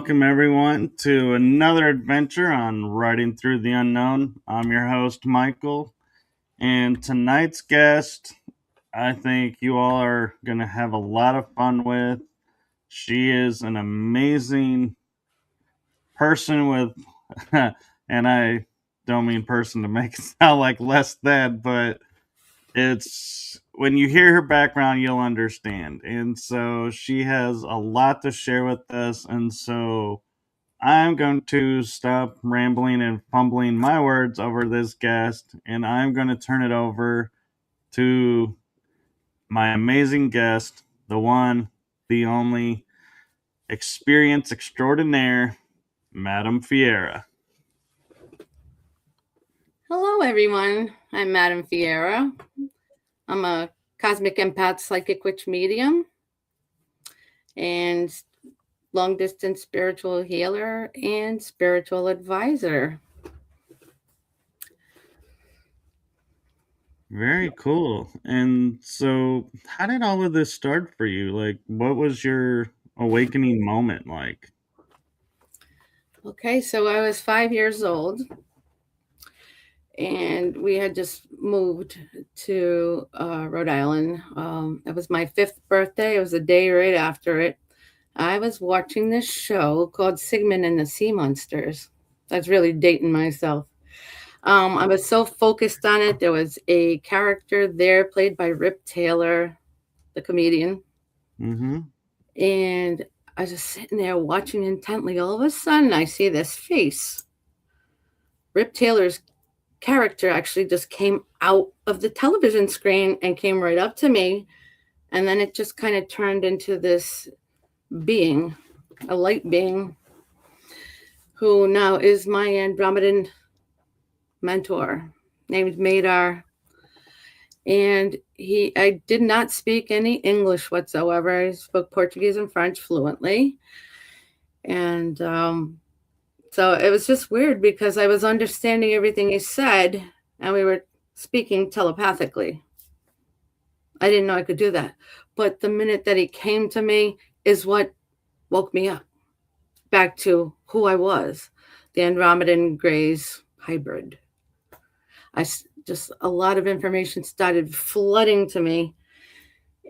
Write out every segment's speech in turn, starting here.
welcome everyone to another adventure on Riding Through the Unknown. I'm your host, Michael, and tonight's guest, I think you all are going to have a lot of fun with. She is an amazing person with, and I don't mean person to make it sound like less than, but it's when you hear her background, you'll understand. And so she has a lot to share with us, and so I'm going to stop rambling and fumbling my words over this guest, and I'm going to turn it over to my amazing guest, the one, the only, experience extraordinaire, Madam Fiera. Hello, everyone. I'm Madam Fiera. I'm a cosmic empath psychic witch medium and long distance spiritual healer and spiritual advisor. Very cool. And so, how did all of this start for you? Like, what was your awakening moment like? Okay, so I was 5 years old and we had just moved to Rhode Island. It was my 5th birthday. It was the day right after it. I was watching this show called Sigmund and the Sea Monsters. That's really dating myself. I was so focused on it. There was a character there played by Rip Taylor, the comedian. Mm-hmm. And I was just sitting there watching intently. All of a sudden, I see this face. Rip Taylor's character actually just came out of the television screen and came right up to me. And then it just kind of turned into this being, a light being, who now is my Andromedan mentor named Madar. And I did not speak any English whatsoever. I spoke Portuguese and French fluently. And so it was just weird because I was understanding everything he said and we were speaking telepathically. I didn't know I could do that. But the minute that he came to me is what woke me up back to who I was, the Andromedan Grays hybrid. Just a lot of information started flooding to me,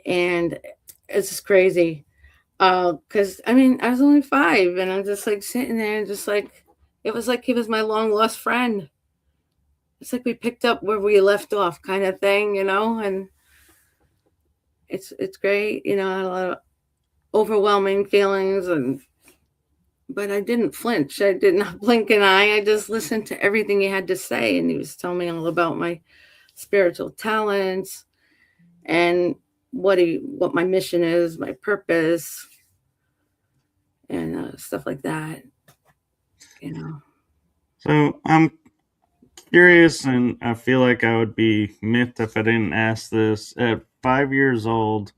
and it's just crazy. Because I mean, I was only 5, and I'm just like sitting there, and just like it was like he was my long lost friend. It's like we picked up where we left off, kind of thing, and it's great, I had a lot of overwhelming feelings, but I didn't flinch. I did not blink an eye. I just listened to everything he had to say, and he was telling me all about my spiritual talents and what my mission is, my purpose, and stuff like that. So I'm curious, and I feel like I would be miffed if I didn't ask this. At 5 years old,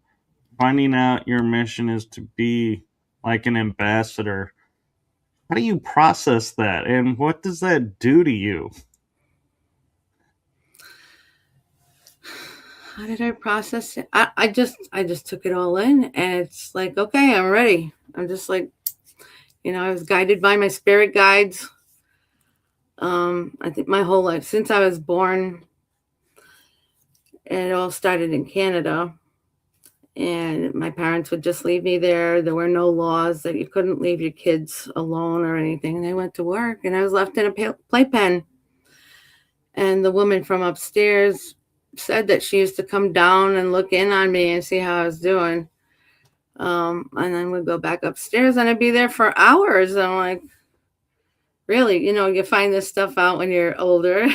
finding out your mission is to be like an ambassador, how do you process that, and what does that do to you? How did I process it? I just took it all in, and it's like, okay, I'm ready. I'm just like, I was guided by my spirit guides. I think my whole life, since I was born, it all started in Canada. And my parents would just leave me there. There were no laws that you couldn't leave your kids alone or anything. They went to work, and I was left in a playpen. And the woman from upstairs said that she used to come down and look in on me and see how I was doing. And then we'd go back upstairs, and I'd be there for hours. I'm like, really? You find this stuff out when you're older.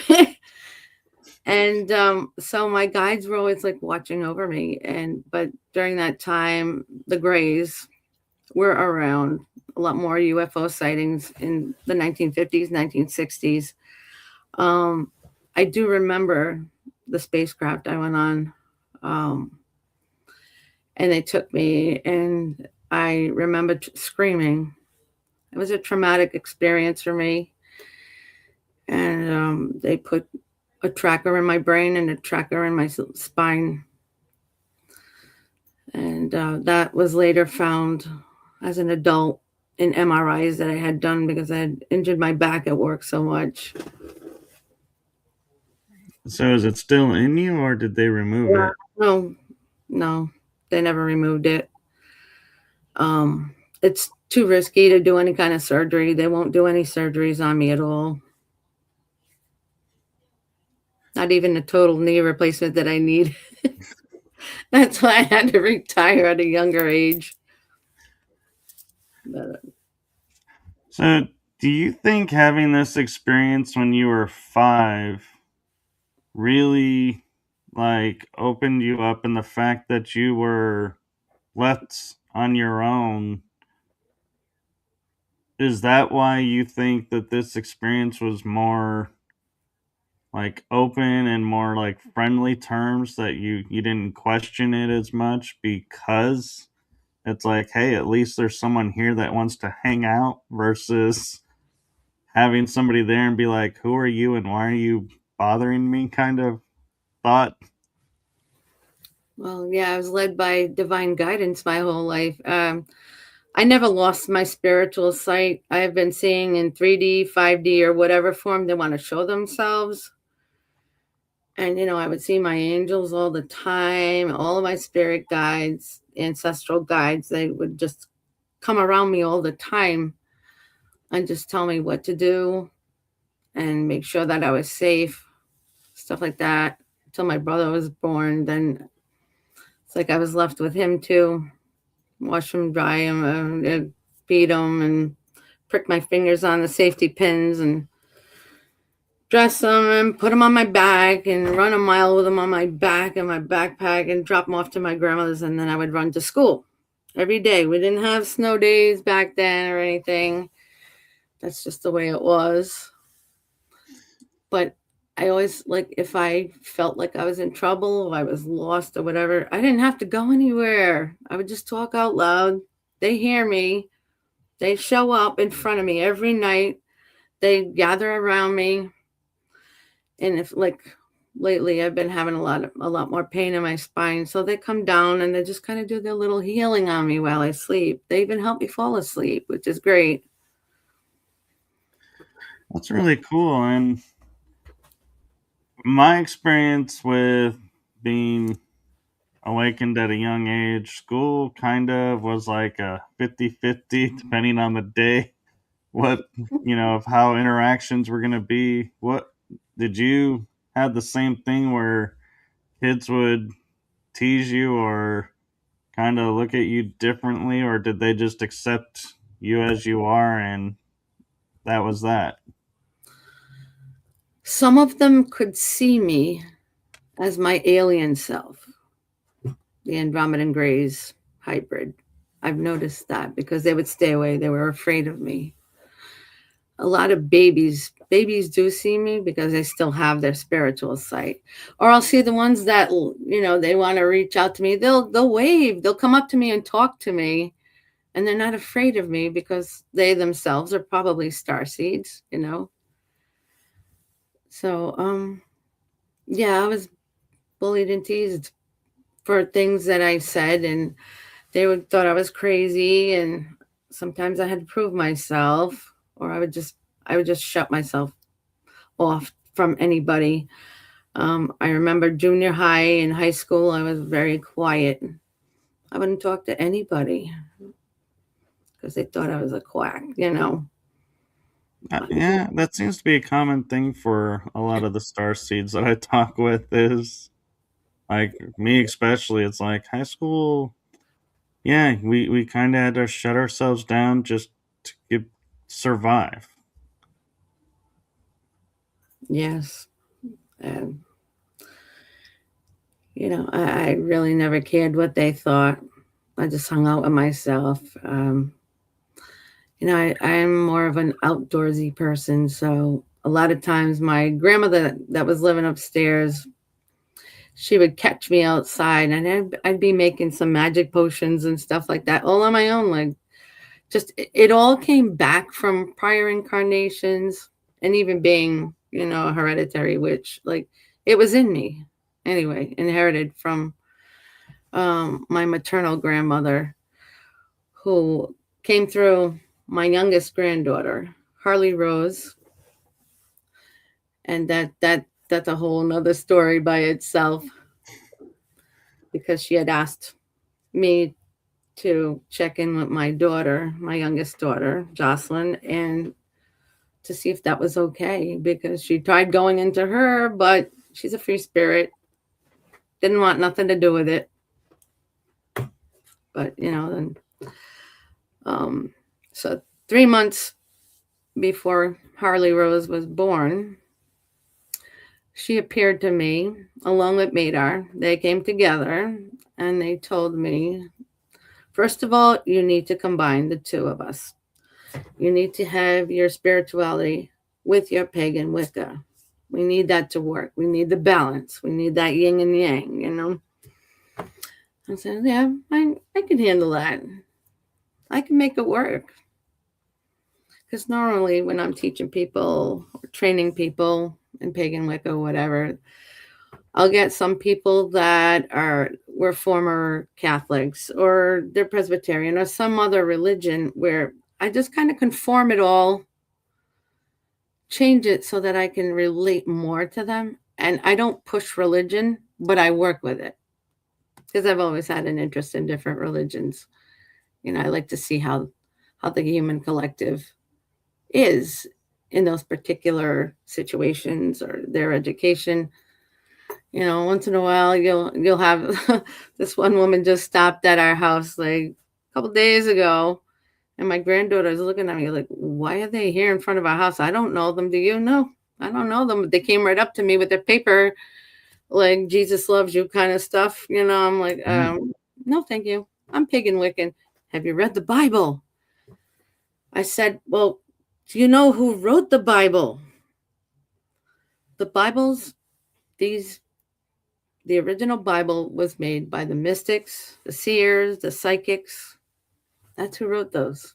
And so my guides were always like watching over me. But during that time, the Greys were around. A lot more UFO sightings in the 1950s, 1960s. I do remember the spacecraft I went on. And they took me, and I remember screaming. It was a traumatic experience for me. And they put a tracker in my brain and a tracker in my spine. And that was later found as an adult in MRIs that I had done because I had injured my back at work so much. So is it still in you, or did they remove Yeah. it? No, no, they never removed it. It's too risky to do any kind of surgery. They won't do any surgeries on me at all. Not even a total knee replacement that I need. That's why I had to retire at a younger age. But So do you think having this experience when you were 5 really like opened you up in the fact that you were left on your own? Is that why you think that this experience was more like open and more like friendly terms, that you didn't question it as much because it's like, hey, at least there's someone here that wants to hang out, versus having somebody there and be like, who are you and why are you bothering me, kind of thought? well, yeah, I was led by divine guidance my whole life. I never lost my spiritual sight. I have been seeing in 3D, 5D, or whatever form they want to show themselves. And, I would see my angels all the time, all of my spirit guides, ancestral guides. They would just come around me all the time and just tell me what to do and make sure that I was safe, stuff like that. Until my brother was born, then it's like I was left with him too. Wash him, dry him, feed him, and prick my fingers on the safety pins and dress them and put them on my back and run a mile with them on my back and my backpack and drop them off to my grandmother's, and then I would run to school every day. We didn't have snow days back then or anything. That's just the way it was. But I always, like, if I felt like I was in trouble, if I was lost or whatever, I didn't have to go anywhere. I would just talk out loud. They hear me. They show up in front of me every night. They gather around me. And if, like, lately I've been having a lot more pain in my spine, so they come down and they just kind of do their little healing on me while I sleep. They even help me fall asleep, which is great. That's really cool. And my experience with being awakened at a young age, school kind of was like a 50-50, depending on the day, what, of how interactions were going to be. What did you have the same thing where kids would tease you or kind of look at you differently, or did they just accept you as you are and that was that? Some of them could see me as my alien self, the Andromedan Greys hybrid. I've noticed that because they would stay away. They were afraid of me. A lot of babies do see me because they still have their spiritual sight. Or I'll see the ones that, they want to reach out to me. They'll wave. They'll come up to me and talk to me, and they're not afraid of me because they themselves are probably star seeds. So, yeah, I was bullied and teased for things that I said, and thought I was crazy, and sometimes I had to prove myself, or I would just shut myself off from anybody. I remember junior high and high school, I was very quiet. I wouldn't talk to anybody because they thought I was a quack. Yeah, that seems to be a common thing for a lot of the star seeds that I talk with, is like me especially. It's like high school. Yeah, we kind of had to shut ourselves down just to survive. Yes. Um, I really never cared what they thought. I just hung out with myself. I'm more of an outdoorsy person. So a lot of times my grandmother that was living upstairs, she would catch me outside, and I'd be making some magic potions and stuff like that all on my own. Like, just, it all came back from prior incarnations, and even being, a hereditary witch. Like, it was in me anyway, inherited from my maternal grandmother, who came through my youngest granddaughter, Harley Rose, and that's a whole nother story by itself, because she had asked me to check in with my daughter, my youngest daughter, Jocelyn, and to see if that was okay, because she tried going into her, but she's a free spirit, didn't want nothing to do with it. But then so 3 months before Harley Rose was born, she appeared to me along with Madar. They came together and they told me, first of all, you need to combine the two of us. You need to have your spirituality with your pagan Wicca. We need that to work. We need the balance. We need that yin and yang, I said, yeah, I can handle that. I can make it work. Because normally when I'm teaching people or training people in pagan Wicca or whatever, I'll get some people that were former Catholics, or they're Presbyterian or some other religion, where I just kind of conform it all, change it so that I can relate more to them. And I don't push religion, but I work with it, because I've always had an interest in different religions. I like to see how the human collective is in those particular situations, or their education. Once in a while you'll have this one woman just stopped at our house like a couple days ago, and my granddaughter's looking at me like, why are they here in front of our house? I don't know them. Do you know? I don't know them. They came right up to me with their paper, like Jesus loves you kind of stuff. I'm like, no, thank you. I'm pagan Wiccan. Have you read the Bible? I said, well, do you know who wrote the Bible? The Bibles, the original Bible was made by the mystics, the seers, the psychics. That's who wrote those.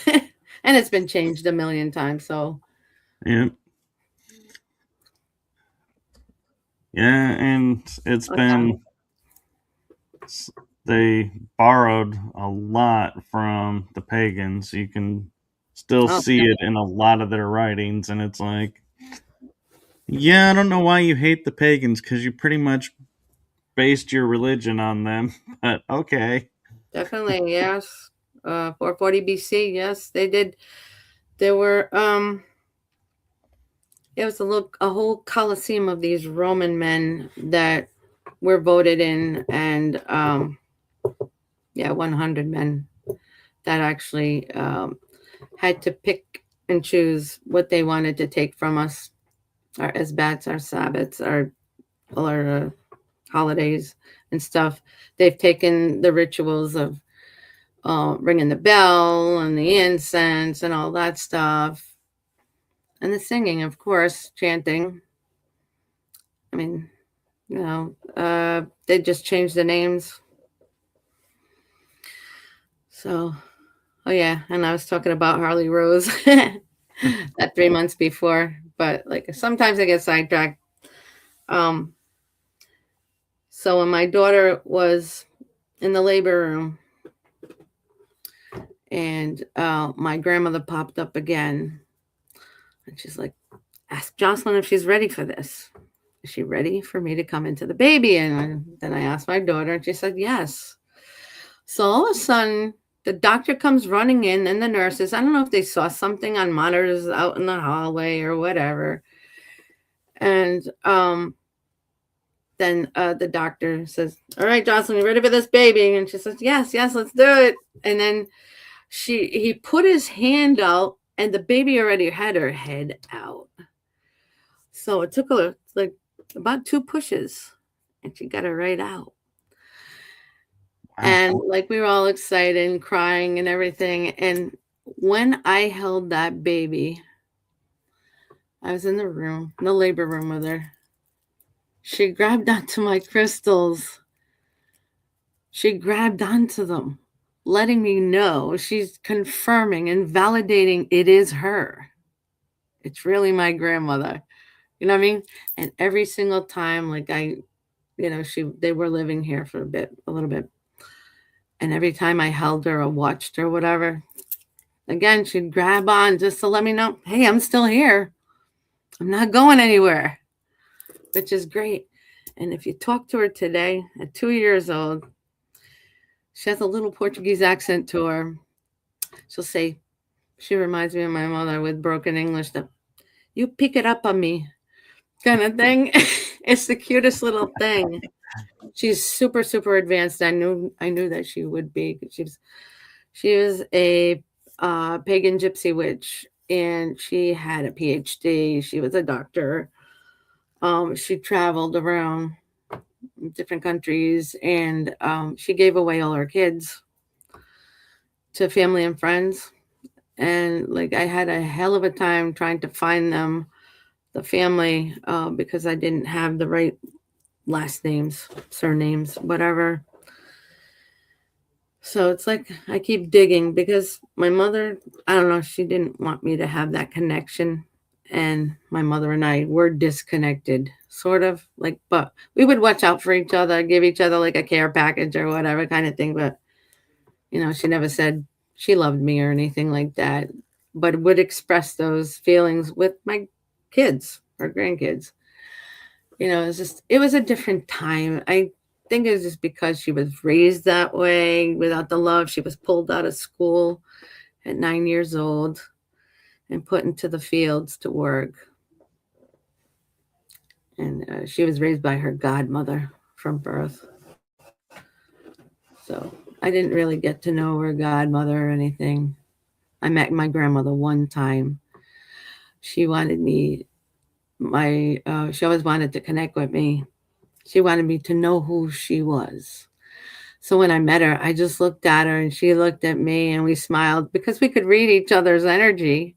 And it's been changed a million times. So Yeah. Yeah, and it's been, they borrowed a lot from the pagans. You can still see it in a lot of their writings, and it's like, yeah, I don't know why you hate the pagans, because you pretty much based your religion on them, but okay. Definitely, yes. 440 BC, yes, they did. There were it was a whole coliseum of these Roman men that were voted in, and 100 men that actually had to pick and choose what they wanted to take from us, our Esbats, our Sabbats, all our holidays and stuff. They've taken the rituals of ringing the bell and the incense and all that stuff, and the singing, of course, chanting. I mean, they just changed the names. So, oh yeah, and I was talking about Harley Rose that 3 months before, but like sometimes I get sidetracked. So when my daughter was in the labor room, and my grandmother popped up again, and she's like, ask Jocelyn if she's ready for this. Is she ready for me to come into the baby? And then I asked my daughter, and she said yes. So all of a sudden, the doctor comes running in, and the nurses, I don't know if they saw something on monitors out in the hallway or whatever. And then the doctor says, all right, Jocelyn, you ready for this baby? And she says, yes, let's do it. And then he put his hand out, and the baby already had her head out. So it took her like about 2 pushes, and she got her right out. Wow. And like we were all excited and crying and everything. And when I held that baby, I was in the labor room with her. She grabbed onto my crystals. She grabbed onto them, letting me know she's confirming and validating it is her. It's really my grandmother. You know what I mean? And every single time, like they were living here for a little bit. And every time I held her or watched her, whatever, again, she'd grab on just to let me know, hey, I'm still here. I'm not going anywhere, which is great. And if you talk to her today at 2 years old, she has a little Portuguese accent to her. She'll say, she reminds me of my mother with broken English, that you pick it up on me kind of thing. It's the cutest little thing. She's super, super advanced. I knew that she would be. She was a pagan gypsy witch, and she had a PhD. She was a doctor. She traveled around different countries, and she gave away all her kids to family and friends. And like I had a hell of a time trying to find them, the family, because I didn't have the right last names, surnames, whatever. So it's like I keep digging because my mother, I don't know, she didn't want me to have that connection. And my mother and I were disconnected, sort of like, but we would watch out for each other, give each other like a care package or whatever kind of thing. But, she never said she loved me or anything like that, but would express those feelings with my kids or grandkids. It was a different time. I think it was just because she was raised that way without the love. She was pulled out of school at 9 years old and put into the fields to work. And she was raised by her godmother from birth. So I didn't really get to know her godmother or anything. I met my grandmother one time. She wanted me, she always wanted to connect with me. She wanted me to know who she was. So when I met her, I just looked at her and she looked at me and we smiled because we could read each other's energy.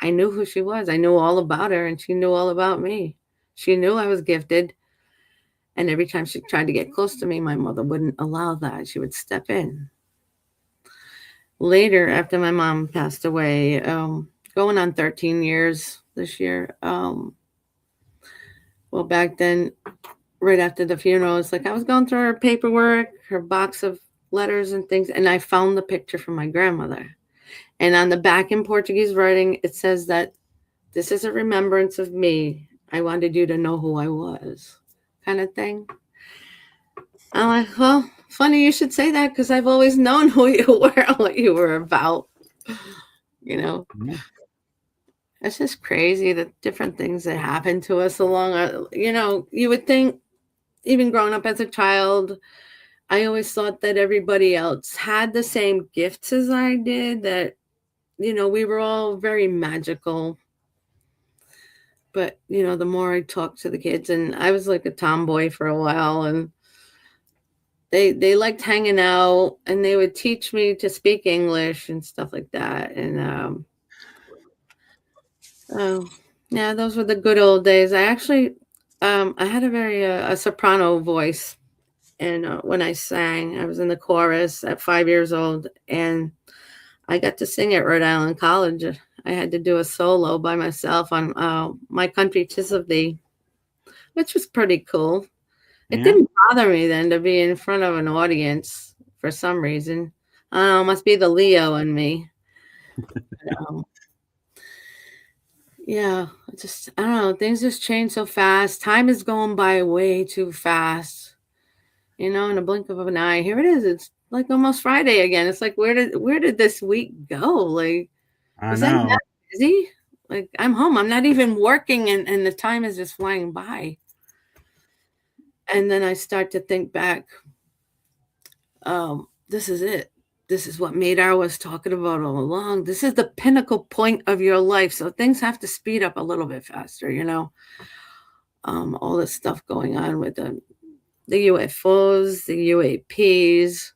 I knew who she was. I knew all about her and she knew all about me. She knew I was gifted. And every time she tried to get close to me, my mother wouldn't allow that. She would step in. Later, after my mom passed away, going on 13 years this year, well, back then, right after the funeral, it's like I was going through her paperwork, her box of letters and things, and I found the picture from my grandmother. And on the back in Portuguese writing, it says that this is a remembrance of me. I wanted you to know who I was, kind of thing. I'm like, well, funny you should say that because I've always known who you were and what you were about. Yeah. It's just crazy the different things that happen to us along our, you would think, even growing up as a child, I always thought that everybody else had the same gifts as I did, that, we were all very magical. But, the more I talked to the kids, and I was like a tomboy for a while, and they liked hanging out, and they would teach me to speak English and stuff like that. And, oh, yeah, those were the good old days. I actually, I had a very, a soprano voice. And when I sang, I was in the chorus at 5 years old, and I got to sing at Rhode Island College. I had to do a solo by myself on My Country 'Tis of Thee, which was pretty cool. It didn't bother me then to be in front of an audience for some reason. I don't know, it must be the Leo in me. um, yeah, I don't know. Things just change so fast. Time is going by way too fast. In a blink of an eye, here it is. It's like almost Friday again. It's like, where did this week go? Like, I was I know. that busy? Like, I'm home. I'm not even working, and the time is just flying by. And then I start to think back. This is it. This is what Madar was talking about all along. This is the pinnacle point of your life. So things have to speed up a little bit faster. All this stuff going on with the UFOs, the UAPs,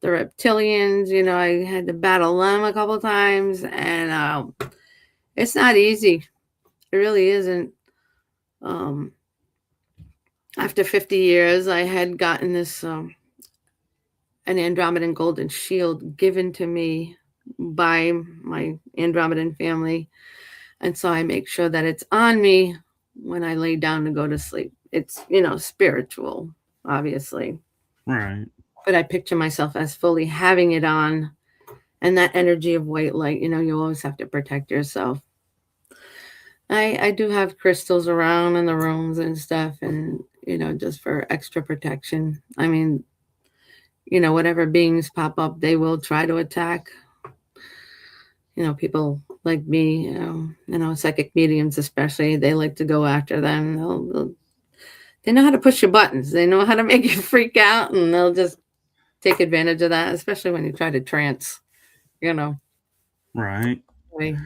the reptilians. I had to battle them a couple times, and it's not easy. It really isn't. After 50 years, I had gotten this an Andromedan golden shield given to me by my Andromedan family, and so I make sure that it's on me when I lay down to go to sleep. It's spiritual, obviously. Right. But I picture myself as fully having it on And that energy of white light, you always have to protect yourself. I do have crystals around in the rooms and stuff, and just for extra protection. I mean, whatever beings pop up, they will try to attack. People like me, psychic mediums especially, they like to go after them. They know how to push your buttons. They know how to make you freak out, and they'll just take advantage of that, especially when you try to trance. Right. Right.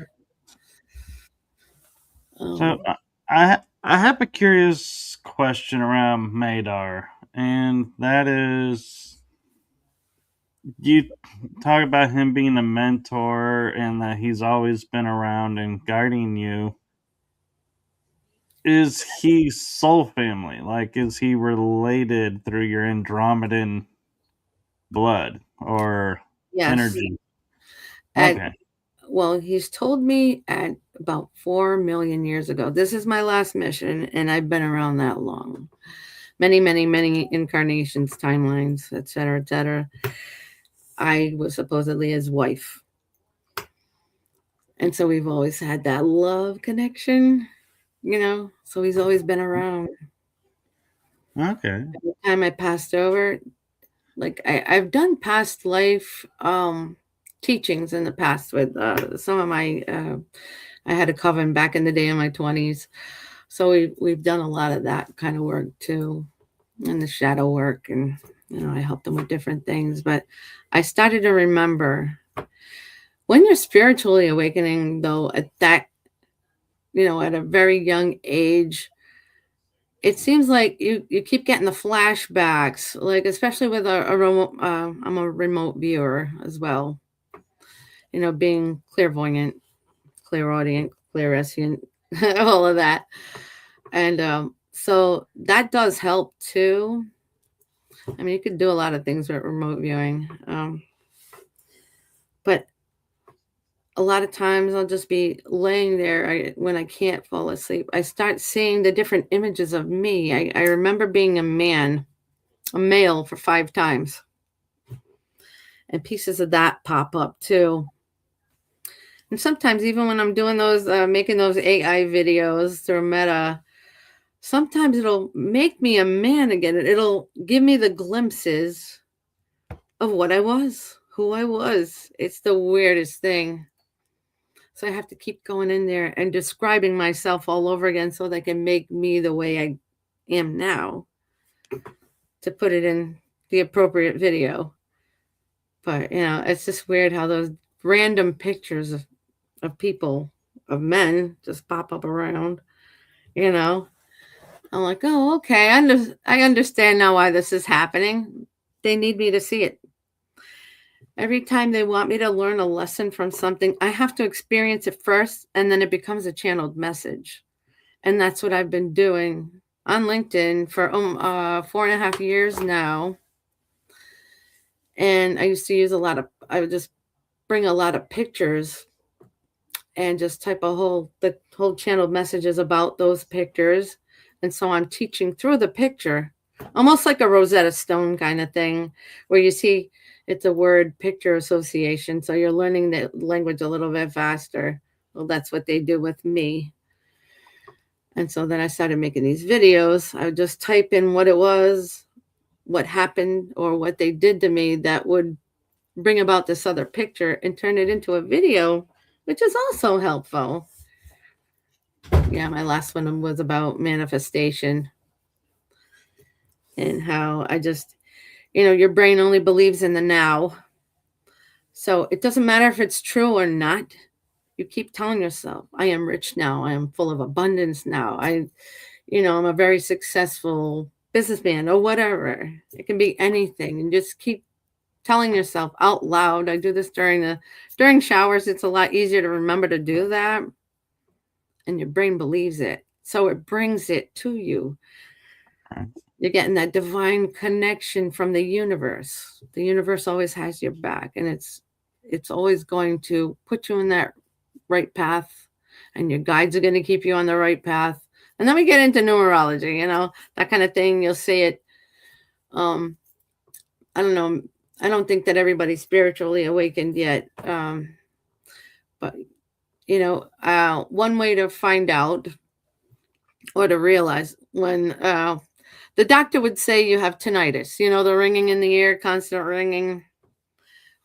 So Um, I have a curious question around Madar, and that is, you talk about him being a mentor and that he's always been around and guiding you. Is he soul family? Like, is he related through your Andromedan blood or yes. energy? At, Okay. well, he's told me at about 4 million years ago. This is my last mission, and I've been around that long. Many, many, many incarnations, timelines, etc., etc. I was supposedly his wife. And so we've always had that love connection, so he's always been around. Okay. Every time I passed over, like I've done past life teachings in the past with some of my I had a coven back in the day in my 20s. So we've done a lot of that kind of work too, and the shadow work, and I helped them with different things. But I started to remember when you're spiritually awakening, though, at that, at a very young age, it seems like you keep getting the flashbacks, like especially with a remote. I'm a remote viewer as well. Being clairvoyant, clairaudient, clairsentient, all of that, and so that does help too. I mean, you could do a lot of things with remote viewing, but a lot of times I'll just be laying there when I can't fall asleep. I start seeing the different images of me. I remember being a male for 5 times, and pieces of that pop up too. And sometimes even when I'm doing those, making those AI videos through Meta, sometimes it'll make me a man again. It'll give me the glimpses of what I was, who I was. It's the weirdest thing. So I have to keep going in there and describing myself all over again so they can make me the way I am now to put it in the appropriate video. But, it's just weird how those random pictures of people, of men, just pop up around, you know. I'm like, oh, okay. I understand now why this is happening. They need me to see it. Every time they want me to learn a lesson from something, I have to experience it first, and then it becomes a channeled message. And that's what I've been doing on LinkedIn for 4.5 years now. And I used to use I would just bring a lot of pictures and just type the whole channeled messages about those pictures. And so I'm teaching through the picture, almost like a Rosetta Stone kind of thing, where you see it's a word picture association. So you're learning the language a little bit faster. Well, that's what they do with me. And so then I started making these videos. I would just type in what it was, what happened, or what they did to me that would bring about this other picture and turn it into a video, which is also helpful. Yeah, my last one was about manifestation and how I just, your brain only believes in the now. So it doesn't matter if it's true or not. You keep telling yourself, I am rich now. I am full of abundance now. I'm a very successful businessman or whatever. It can be anything. And just keep telling yourself out loud. I do this during showers. It's a lot easier to remember to do that. And your brain believes it. So it brings it to you. You're getting that divine connection from the universe. The universe always has your back, and it's always going to put you in that right path, and your guides are going to keep you on the right path. And then we get into numerology, that kind of thing. You'll see it. I don't know. I don't think that everybody's spiritually awakened yet. But one way to find out or to realize when the doctor would say you have tinnitus, the ringing in the ear, constant ringing,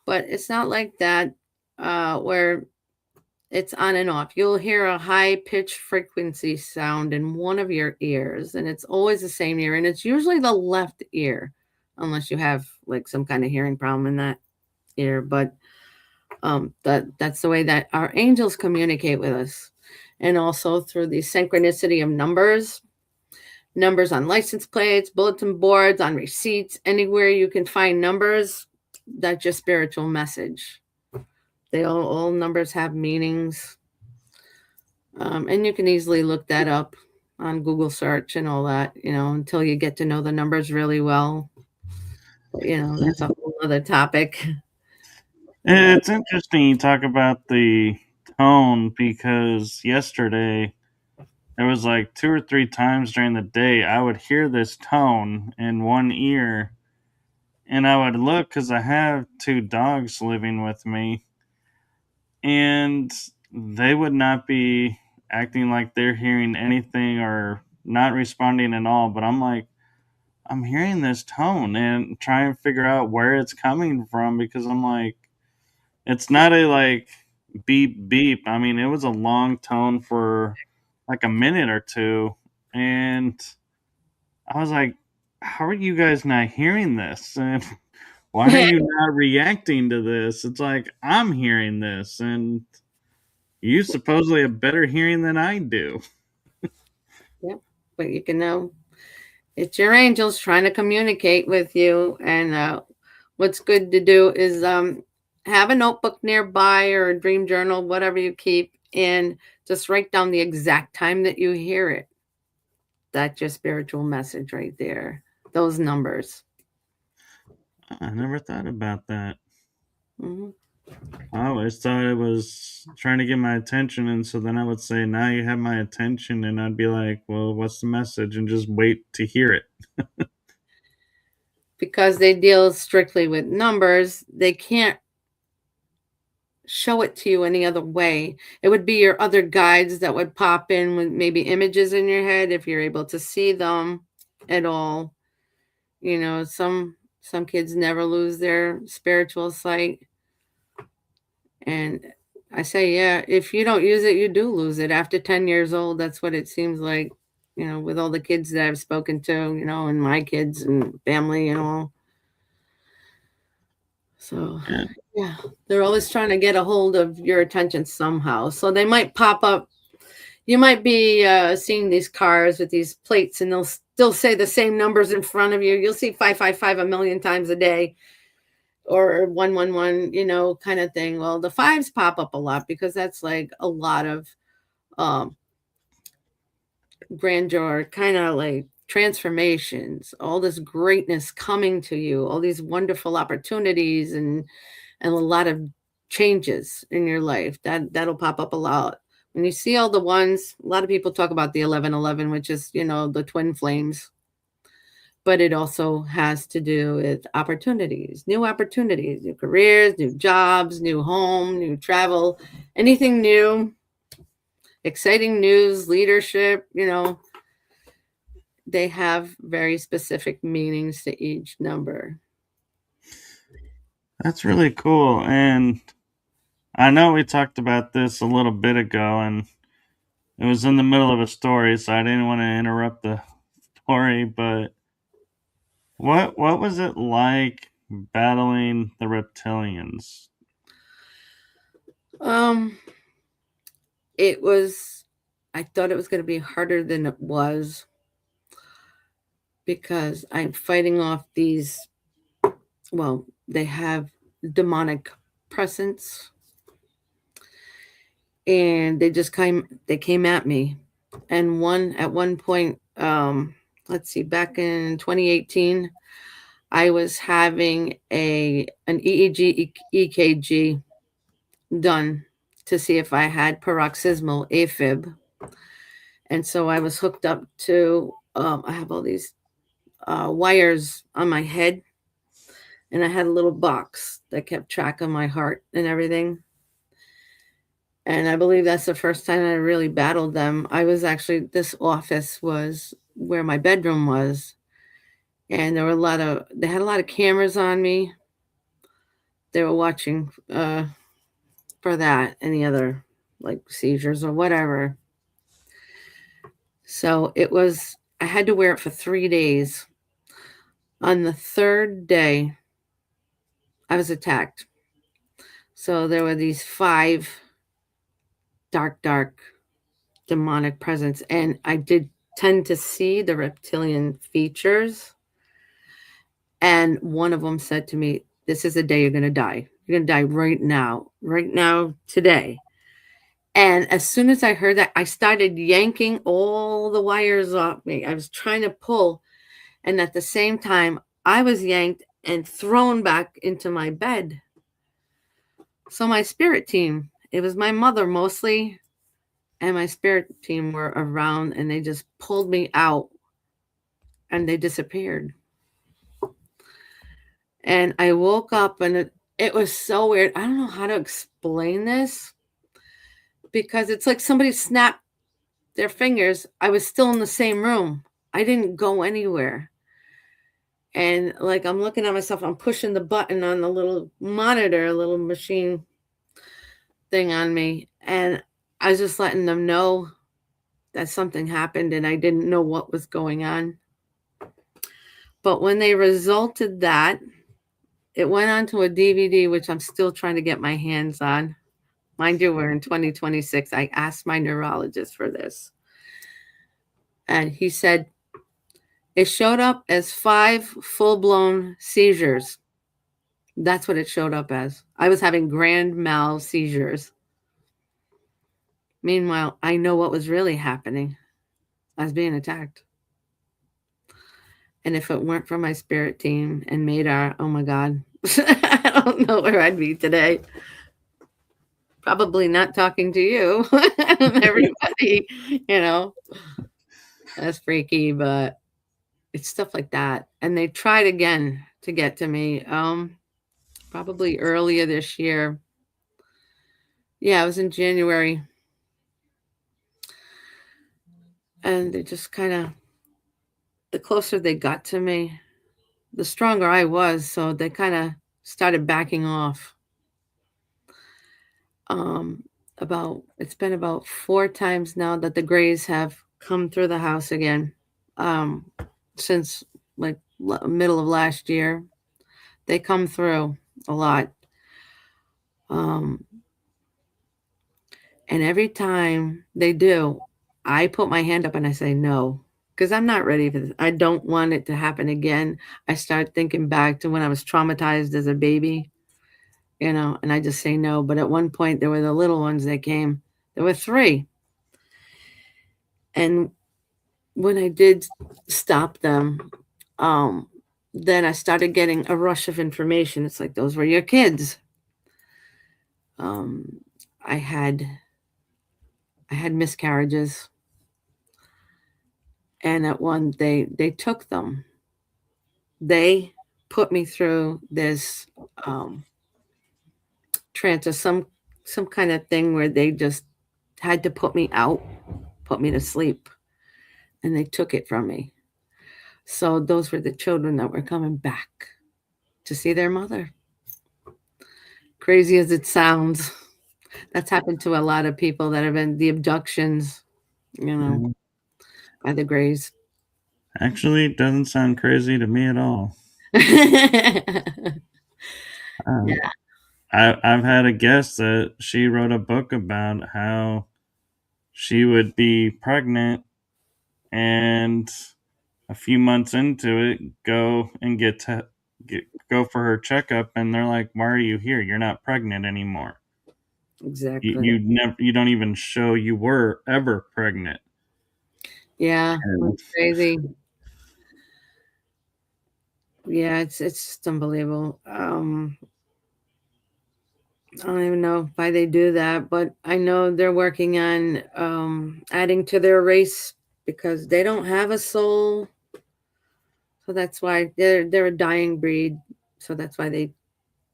but it's not like that where it's on and off. You'll hear a high pitched frequency sound in one of your ears, and it's always the same ear, and it's usually the left ear, unless you have like some kind of hearing problem in that ear. But that's the way that our angels communicate with us, and also through the synchronicity of numbers on license plates, bulletin boards, on receipts, anywhere you can find numbers. That's your spiritual message. They all numbers have meanings, and you can easily look that up on Google search and all that. Until you get to know the numbers really well. But, that's a whole other topic. It's interesting you talk about the tone because yesterday there was like 2 or 3 times during the day I would hear this tone in one ear, and I would look because I have 2 dogs living with me, and they would not be acting like they're hearing anything or not responding at all. But I'm like, I'm hearing this tone and trying to figure out where it's coming from because I'm like, it's not a like beep beep. I mean, it was a long tone for like a minute or two, and I was like, how are you guys not hearing this? And why are you not reacting to this? It's like I'm hearing this, and you supposedly have better hearing than I do. Yep. But you can know it's your angels trying to communicate with you. And what's good to do is have a notebook nearby or a dream journal, whatever you keep, and just write down the exact time that you hear it. That's your spiritual message right there. Those numbers. I never thought about that. Mm-hmm. I always thought it was trying to get my attention, and so then I would say, "Now you have my attention," and I'd be like, "Well, what's the message?" and just wait to hear it. Because they deal strictly with numbers, they can't show it to you any other way. It would be your other guides that would pop in with maybe images in your head if you're able to see them at all. Some kids never lose their spiritual sight. And I say, yeah, if you don't use it, you do lose it. After 10 years old, that's what it seems like, with all the kids that I've spoken to, and my kids and family and all. So, Yeah. yeah, they're always trying to get a hold of your attention somehow. So they might pop up. You might be seeing these cars with these plates, and they'll still say the same numbers in front of you. You'll see 555 a million times a day, or 111, kind of thing. Well, the fives pop up a lot because that's like a lot of um, grandeur, kind of like transformations, all this greatness coming to you, all these wonderful opportunities, and a lot of changes in your life. That'll pop up a lot. When you see all the ones, a lot of people talk about the 1111, which is, the twin flames, but it also has to do with opportunities, new careers, new jobs, new home, new travel, anything new, exciting news, leadership, they have very specific meanings to each number. That's really cool. And I know we talked about this a little bit ago, and it was in the middle of a story, so I didn't want to interrupt the story. But what was it like battling the reptilians? Um, it was, I thought it was going to be harder than it was because I'm fighting off these, well, they have demonic presence, and they came at me. And at one point, let's see, back in 2018, I was having an EEG EKG done to see if I had paroxysmal AFib. And so I was hooked up to I have all these wires on my head, and I had a little box that kept track of my heart and everything. And I believe that's the first time I really battled them. I was actually, this office was where my bedroom was, and they had a lot of cameras on me. They were watching for that, any other like seizures or whatever. So I had to wear it for 3 days. On the third day, I was attacked. So there were these five dark demonic presence, and I did tend to see the reptilian features. And one of them said to me, "This is the day you're going to die. You're going to die right now, today." And as soon as I heard that, I started yanking all the wires off me. I was trying to pull, and at the same time, I was yanked and thrown back into my bed. So my spirit team, it was my mother mostly, and my spirit team were around, and they just pulled me out and they disappeared. And I woke up, and it was so weird. I don't know how to explain this, because it's like somebody snapped their fingers. I was still in the same room. I didn't go anywhere. And like I'm looking at myself, I'm pushing the button on the little monitor, a little machine thing on me. And I was just letting them know that something happened and I didn't know what was going on. But when they resulted that, it went onto a DVD, which I'm still trying to get my hands on. Mind you, we're in 2026. I asked my neurologist for this. And he said it showed up as 5 full-blown seizures. That's what it showed up as. I was having grand mal seizures. Meanwhile, I know what was really happening. I was being attacked. And if it weren't for my spirit team and Madar, oh my God, I don't know where I'd be today. Probably not talking to you, everybody, you know. That's freaky, but it's stuff like that. And they tried again to get to me, probably earlier this year. Yeah, it was in January. And they just kind of, the closer they got to me, the stronger I was. So they kind of started backing off. It's been about 4 times now that the Greys have come through the house again. Since like middle of last year, they come through a lot. And every time they do, I put my hand up and I say no, because I'm not ready for this. I don't want it to happen again. I start thinking back to when I was traumatized as a baby, and I just say no. But at one point, there were the little ones that came. There were 3. And when I did stop them, then I started getting a rush of information. It's like, those were your kids. I had miscarriages, and at one they took them. They put me through this trance or some kind of thing where they just had to put me out, put me to sleep, and they took it from me. So those were the children that were coming back to see their mother. Crazy as it sounds, that's happened to a lot of people that have been the abductions, by the Greys. Actually, it doesn't sound crazy to me at all. Yeah. I've had a guest that she wrote a book about how she would be pregnant and a few months into it go and go for her checkup, and they're like, "Why are you here? You're not pregnant anymore. Exactly. You don't even show you were ever pregnant." Yeah, And that's crazy. Yeah, it's just unbelievable. I don't even know why they do that, but I know they're working on adding to their race because they don't have a soul. So that's why they're a dying breed. So that's why they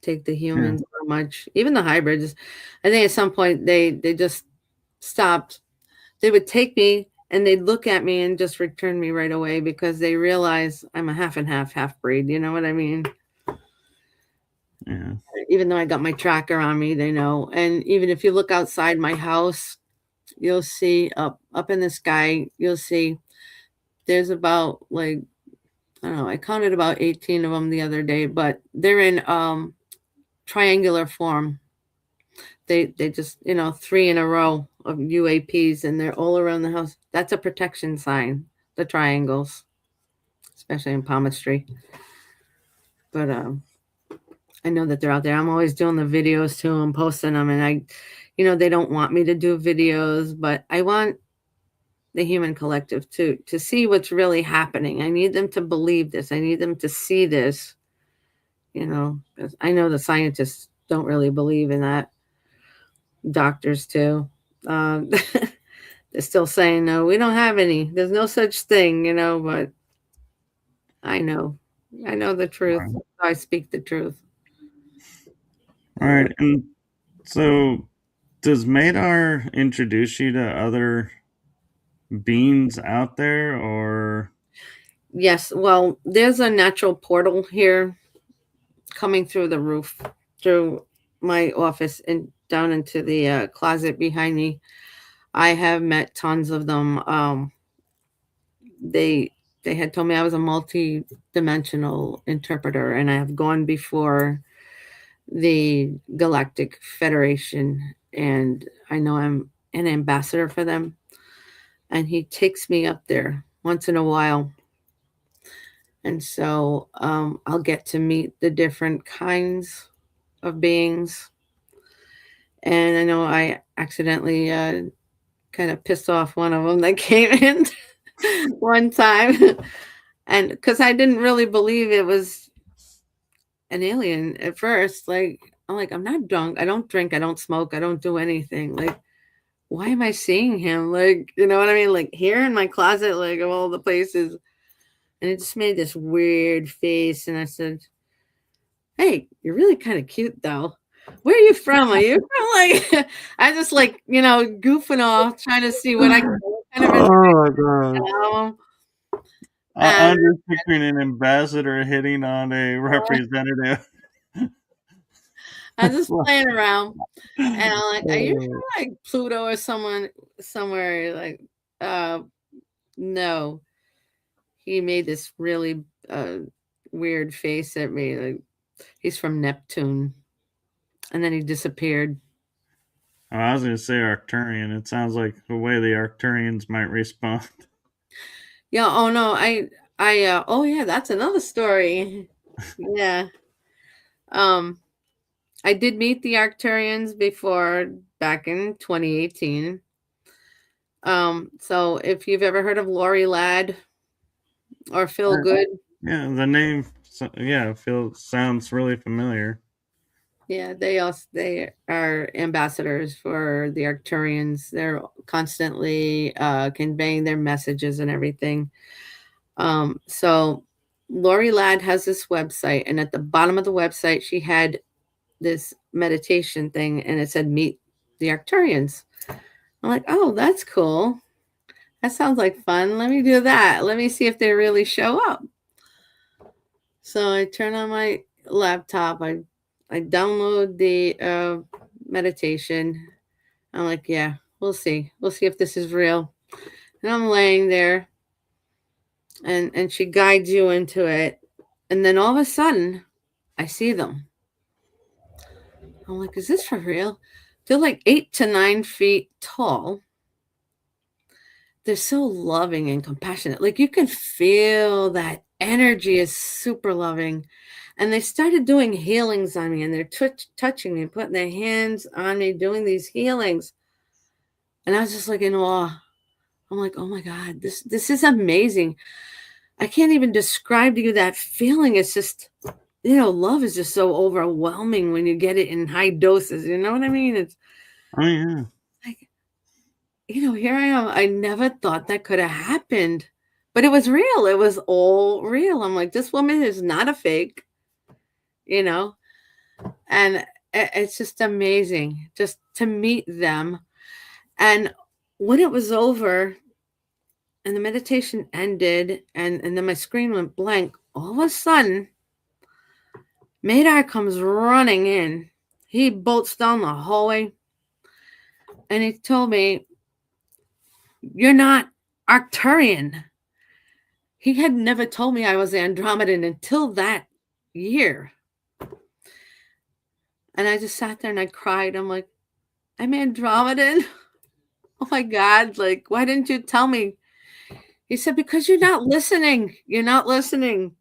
take the humans so much. Even the hybrids. I think at some point they just stopped. They would take me and they'd look at me and just return me right away because they realize I'm a half and half breed. You know what I mean? Yeah. Even though I got my tracker on me, they know. And even if you look outside my house, you'll see up in the sky, you'll see there's about like, I don't know, I counted about 18 of them the other day, but they're in triangular form. They just, you know, 3 in a row of UAPs and they're all around the house. That's a protection sign, the triangles, especially in palmistry. But I know that they're out there. I'm always doing the videos too and posting them. And you know, they don't want me to do videos, but I want the human collective to see what's really happening. I need them to believe this. I need them to see this. You know, 'cause I know the scientists don't really believe in that. Doctors too. Um, they're still saying no. We don't have any. There's no such thing. You know, but I know. I know the truth. Right. I speak the truth. All right. And so, does Madar introduce you to other beings out there, or? Yes. Well, there's a natural portal here coming through the roof, through my office and down into the closet behind me. I have met tons of them. They they had told me I was a multi-dimensional interpreter, and I have gone before the Galactic Federation, and I know I'm an ambassador for them. And he takes me up there once in a while, and so I'll get to meet the different kinds of beings. And I know I accidentally kind of pissed off one of them that came in one time. And because I didn't really believe it was an alien at first. Like, I'm like, I'm not drunk. I don't drink. I don't smoke. I don't do anything. Like, why am I seeing him? Like, you know what I mean? Like, here in my closet, like, of all the places. And it just made this weird face. And I said, hey, you're really kind of cute, though. Where are you from? Are you from like I just like, you know, goofing off, trying to see what I can kind of Oh my god! know. I'm And just picturing an ambassador hitting on a representative. I'm just playing around. And I'm like, are you from like Pluto or someone somewhere? Like, uh, no. He made this really weird face at me. Like, he's from Neptune. And then he disappeared. Oh, I was going to say Arcturian. It sounds like the way the Arcturians might respond. Yeah, oh no, oh yeah, that's another story. Yeah. Um, I did meet the Arcturians before back in 2018. So if you've ever heard of Lori Ladd or Phil Good, Yeah, the name, sounds really familiar. yeah, they are ambassadors for the Arcturians. They're constantly conveying their messages and everything. So Lori Ladd has this website, and at the bottom of the website, she had this meditation thing, and it said "Meet the Arcturians." I'm like, oh, that's cool. That sounds like fun. Let me do that. Let me see if they really show up. So I turn on my laptop. I download the meditation. I'm like, yeah, we'll see. We'll see if this is real. And I'm laying there, and she guides you into it. And then all of a sudden, I see them. I'm like, is this for real? They're like 8 to 9 feet tall. They're so loving and compassionate. Like, you can feel that energy is super loving. And they started doing healings on me, and they're touching me, putting their hands on me, doing these healings. And I was just like in awe. I'm like, oh my God, this is amazing. I can't even describe to you that feeling. It's just, you know, love is just so overwhelming when you get it in high doses. You know what I mean? It's Oh, yeah. like, you know, here I am. I never thought that could have happened, but it was real. It was all real. I'm like, this woman is not a fake. you know, and it's just amazing just to meet them. And when it was over and the meditation ended and then my screen went blank, all of a sudden, Madar comes running in. He bolts down the hallway and he told me, "You're not Arcturian." He had never told me I was Andromedan until that year. And I just sat there and I cried. I'm like, "I'm Andromedan? Oh my God. Like, why didn't you tell me?" He said, "Because you're not listening. You're not listening."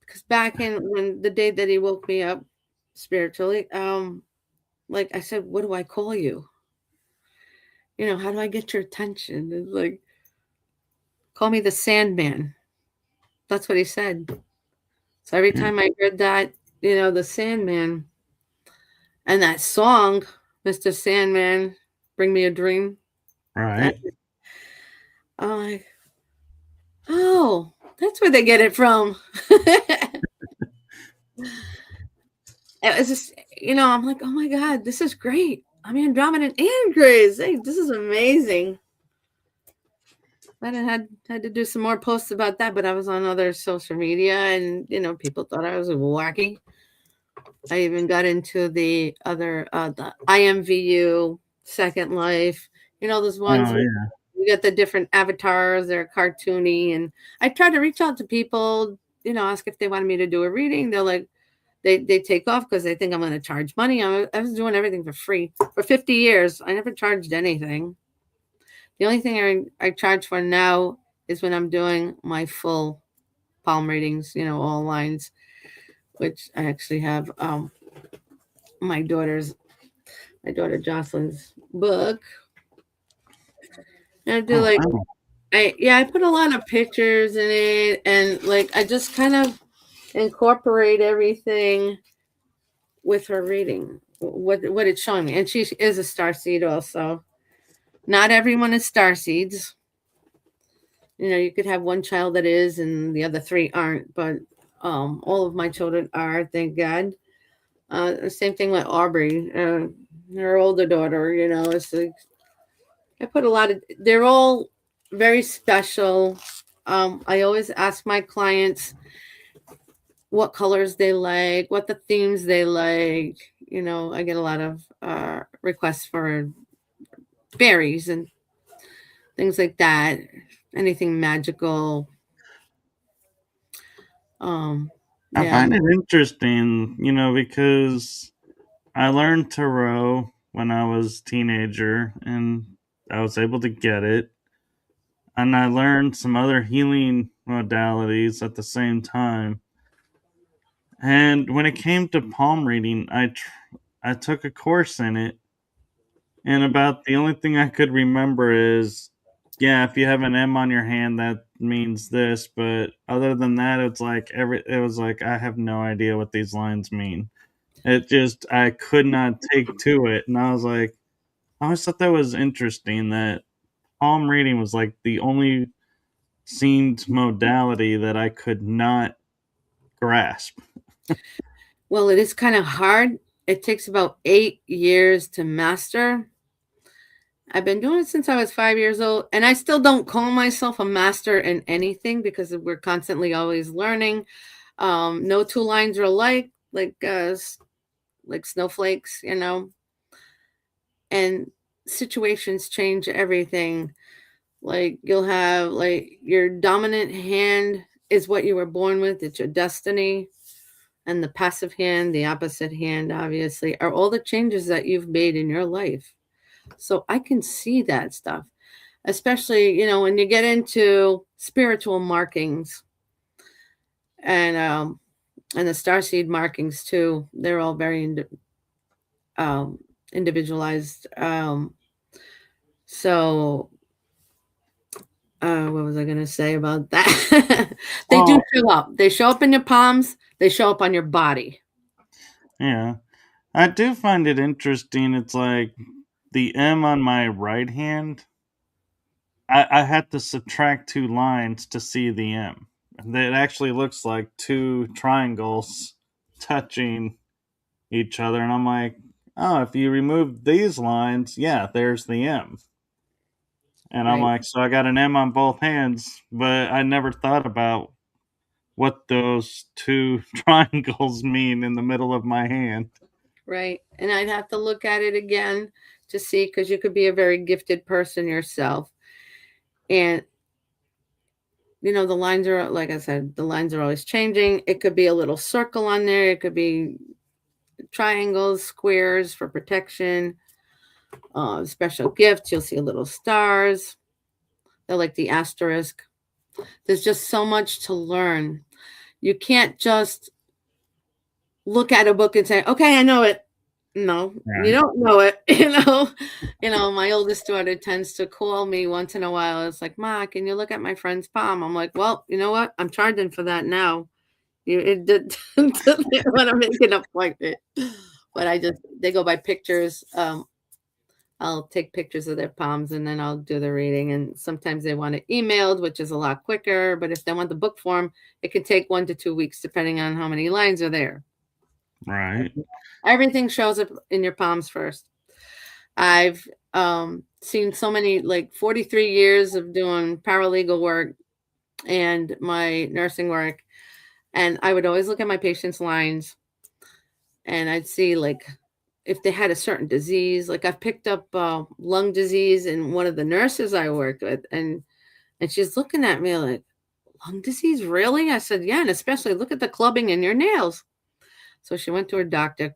Because back in when the day that he woke me up spiritually, like I said, "What do I call you? How do I get your attention?" It's like, "Call me the Sandman." That's what he said. So every Yeah, time I heard that, the Sandman and that song, Mr. Sandman, Bring Me a Dream, that, right. I'm like, oh, that's where they get it from. It was just, I'm like, oh my God, this is great. I'm Andromedan and Grace. Hey, this is amazing. I had to do some more posts about that, but I was on other social media, and people thought I was wacky. I even got into the other, the IMVU, Second Life. Those ones Oh where yeah, you get the different avatars. They're cartoony, and I tried to reach out to people. Ask if they wanted me to do a reading. They're like, they take off because they think I'm going to charge money. I was doing everything for free for 50 years. I never charged anything. The only thing I charge for now is when I'm doing my full palm readings, all lines, which I actually have my daughter's my daughter Jocelyn's book. And I do oh like wow. I put a lot of pictures in it, and like I just kind of incorporate everything with her reading, what it's showing me. And she is a star seed also. Not everyone is star seeds. You could have one child that is and the other three aren't, but all of my children are, thank God. Same thing with Aubrey, her older daughter. It's like I put a lot of. They're all very special. I always ask my clients what colors they like, what the themes they like. I get a lot of requests for fairies and things like that. Anything magical. I Yeah. find it interesting, because I learned tarot when I was a teenager, and I was able to get it. And I learned some other healing modalities at the same time. And when it came to palm reading, I took a course in it, and about the only thing I could remember is, yeah, if you have an M on your hand, that means this. But other than that, it was like I have no idea what these lines mean. It just I could not take to it, and I was like, I always thought that was interesting that palm reading was like the only seemed modality that I could not grasp. Well, it is kind of hard. It takes about 8 years to master. I've been doing it since I was 5 years old, and I still don't call myself a master in anything because we're constantly always learning. No two lines are alike, like snowflakes, and situations change everything. Like you'll have like your dominant hand is what you were born with, it's your destiny. And the passive hand, the opposite hand, obviously, are all the changes that you've made in your life. So I can see that stuff, especially, when you get into spiritual markings and and the starseed markings too. They're all very um, individualized. So what was I going to say about that? They do Well, show up. They show up in your palms. They show up on your body. yeah, I do find it interesting. It's like the M on my right hand, I had to subtract two lines to see the M. It actually looks like two triangles touching each other, and I'm like, oh, if you remove these lines, yeah, there's the M. And I'm Right. like, so I got an M on both hands, but I never thought about what those two triangles mean in the middle of my hand. Right. And I'd have to look at it again to see, because you could be a very gifted person yourself. And, the lines are, like I said, the lines are always changing. It could be a little circle on there, it could be triangles, squares for protection, special gifts. You'll see little stars. They're like the asterisk. There's just so much to learn. You can't just look at a book and say, okay, I know it. No, you Right. don't know it. My oldest daughter tends to call me once in a while. It's like, Ma, can you look at my friend's palm? I'm like, well, you know what? I'm charging for that now. It did when I make an appointment. But they go by pictures. I'll take pictures of their palms and then I'll do the reading. And sometimes they want it emailed, which is a lot quicker. But if they want the book form, it could take 1 to 2 weeks, depending on how many lines are there. Right. Everything shows up in your palms first. I've seen so many, like 43 years of doing paralegal work and my nursing work. And I would always look at my patients' lines and I'd see, like, if they had a certain disease. Like, I've picked up lung disease in one of the nurses I worked with. And she's looking at me like, lung disease, really? I said, yeah. And especially look at the clubbing in your nails. So she went to her doctor.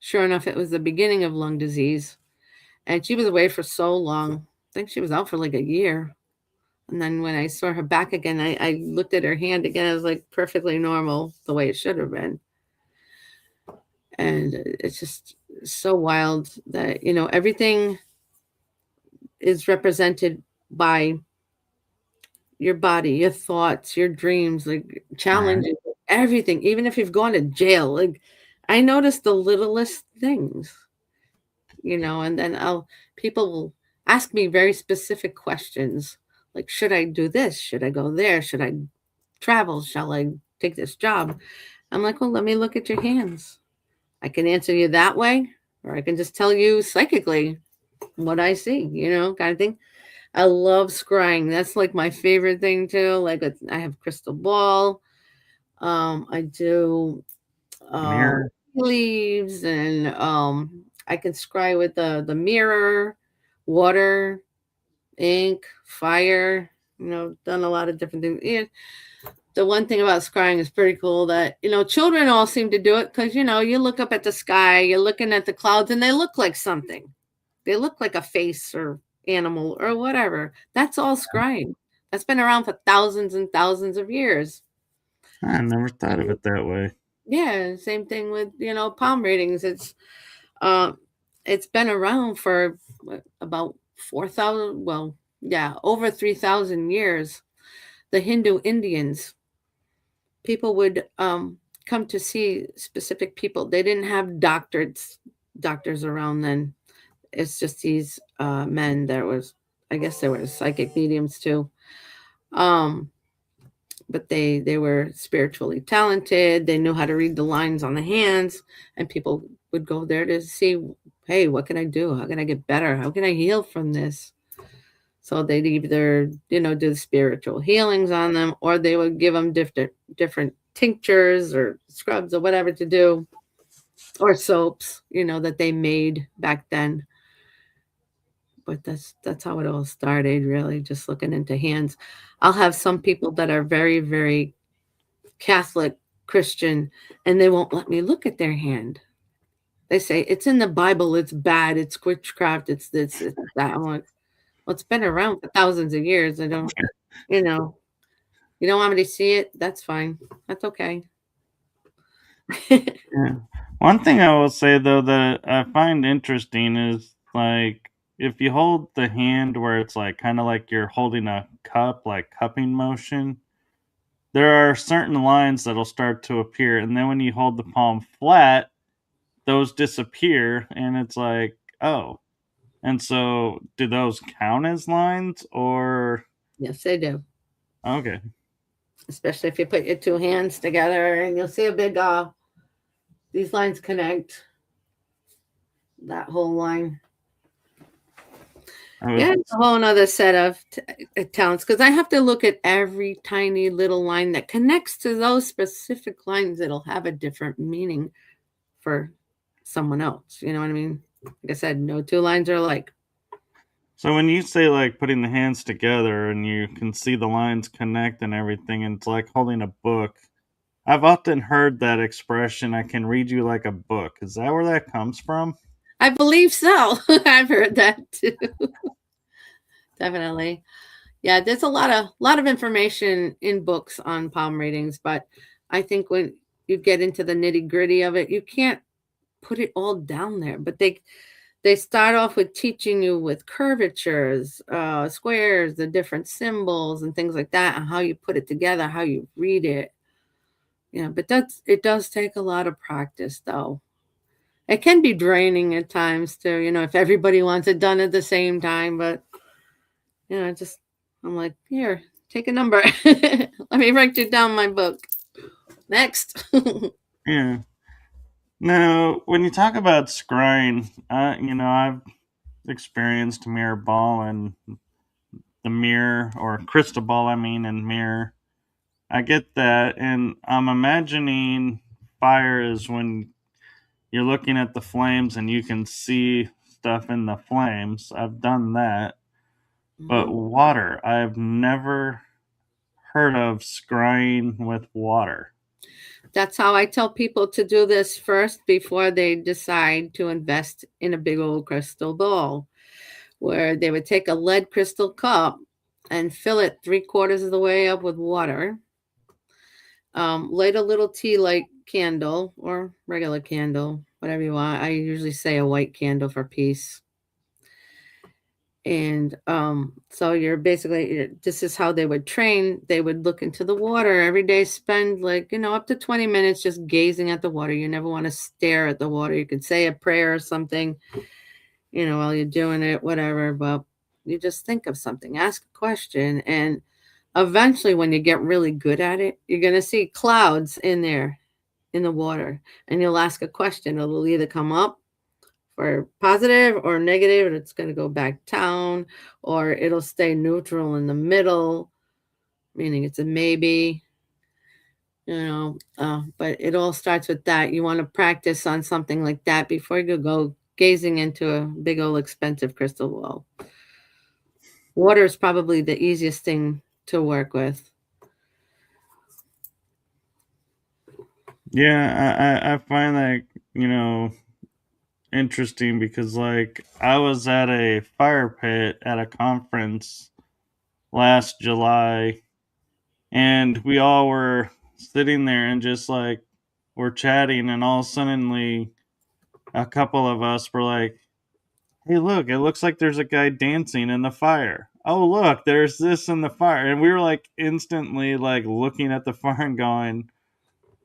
Sure enough, it was the beginning of lung disease. And she was away for so long. I think she was out for like a year. And then when I saw her back again, I looked at her hand again. It was like perfectly normal, the way it should have been. And it's just so wild that, everything is represented by your body, your thoughts, your dreams, like Right. challenges, everything. Even if you've gone to jail, like I noticed the littlest things, and then people will ask me very specific questions, like, should I do this? Should I go there? Should I travel? Shall I take this job? I'm like, well, let me look at your hands. I can answer you that way, or I can just tell you psychically what I see, kind of thing. I love scrying. That's like my favorite thing too. Like, I have crystal ball. I do Mirror. leaves, and I can scry with the mirror, water, ink, fire. Done a lot of different things. Yeah. The one thing about scrying is pretty cool that children all seem to do it because you look up at the sky, you're looking at the clouds, and they look like something. They look like a face or animal or whatever. That's all scrying. That's been around for thousands and thousands of years. I never thought of it that way. Yeah, same thing with palm readings. Uh, it's been around for about 4,000. Well, yeah, over 3,000 years. The Hindu Indians, people would come to see specific people. They didn't have doctors around then. It's just these men. I guess there were psychic mediums too. Um, but they were spiritually talented. They knew how to read the lines on the hands, and people would go there to see, hey, what can I do? How can I get better? How can I heal from this? So they'd either, do spiritual healings on them, or they would give them different tinctures or scrubs or whatever to do, or soaps, that they made back then. But that's how it all started, really, just looking into hands. I'll have some people that are very, very Catholic, Christian, and they won't let me look at their hand. They say it's in the Bible, it's bad, it's witchcraft, it's this, it's that. I'm like, well, it's been around for thousands of years. I don't, you know, you don't want me to see it? That's fine. That's okay. Yeah. One thing I will say though that I find interesting is like if you hold the hand where it's like kind of like you're holding a cup, like cupping motion, there are certain lines that'll start to appear, and then when you hold the palm flat, those disappear, and it's like, oh. And so, do those count as lines or Yes, they do. okay? Especially if you put your two hands together and you'll see a big These lines connect, that whole line. I was, Yeah, it's a whole other set of talents because I have to look at every tiny little line that connects to those specific lines that'll have a different meaning for someone else. You know what I mean? Like I said, no two lines are alike. so when you say like putting the hands together and you can see the lines connect and everything, and it's like holding a book. I've often heard that expression, I can read you like a book. Is that where that comes from? I believe so. I've heard that too. Definitely. Yeah, there's a lot of information in books on palm readings, but I think when you get into the nitty gritty of it, you can't put it all down there. But they start off with teaching you with curvatures, squares, the different symbols and things like that, and how you put it together, how you read it. Yeah, but it does take a lot of practice though. It can be draining at times too, if everybody wants it done at the same time, but just I'm like, here, take a number. Let me write you down my book. Next. Yeah. Now, when you talk about scrying, I've experienced mirror ball and the mirror, or crystal ball, I mean, and mirror. I get that, and I'm imagining fire is when you're looking at the flames and you can see stuff in the flames. I've done that. But Mhm. water, I've never heard of scrying with water. That's how I tell people to do this first before they decide to invest in a big old crystal ball, where they would take a lead crystal cup and fill it 3/4 of the way up with water. Light a little tea light candle or regular candle, whatever you want. I usually say a white candle for peace. And so you're basically, this is how they would train. They would look into the water every day, spend like, up to 20 minutes just gazing at the water. You never want to stare at the water. You could say a prayer or something, while you're doing it, whatever. But you just think of something, ask a question. And eventually, when you get really good at it, you're going to see clouds in there in the water. And you'll ask a question. It'll either come up for positive or negative, and it's going to go back down, or it'll stay neutral in the middle, meaning it's a maybe. But it all starts with that. You want to practice on something like that before you go gazing into a big old expensive crystal ball. Water is probably the easiest thing to work with. Yeah, I find that, interesting because, like, I was at a fire pit at a conference last July, and we all were sitting there and just like we're chatting, and all suddenly a couple of us were like, "Hey, look! It looks like there's a guy dancing in the fire. Oh, look! There's this in the fire." And we were like instantly like looking at the fire and going,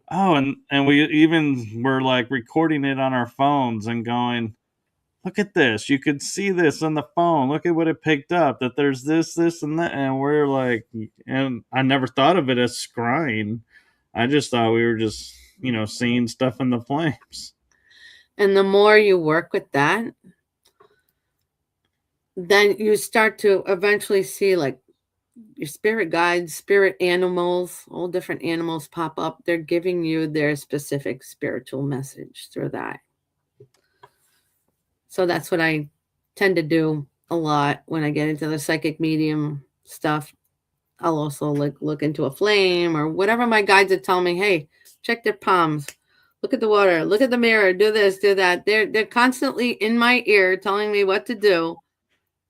"Oh!" And we even were like recording it on our phones and going, "Look at this! You could see this on the phone. Look at what it picked up. That there's this, and that." And we're like, and I never thought of it as scrying. I just thought we were just seeing stuff in the flames. And the more you work with that, then you start to eventually see like your spirit guides, spirit animals, all different animals pop up. They're giving you their specific spiritual message through that. So that's what I tend to do a lot when I get into the psychic medium stuff. I'll also look into a flame or whatever my guides are telling me. Hey, check their palms. Look at the water. Look at the mirror. Do this, do that. They're constantly in my ear telling me what to do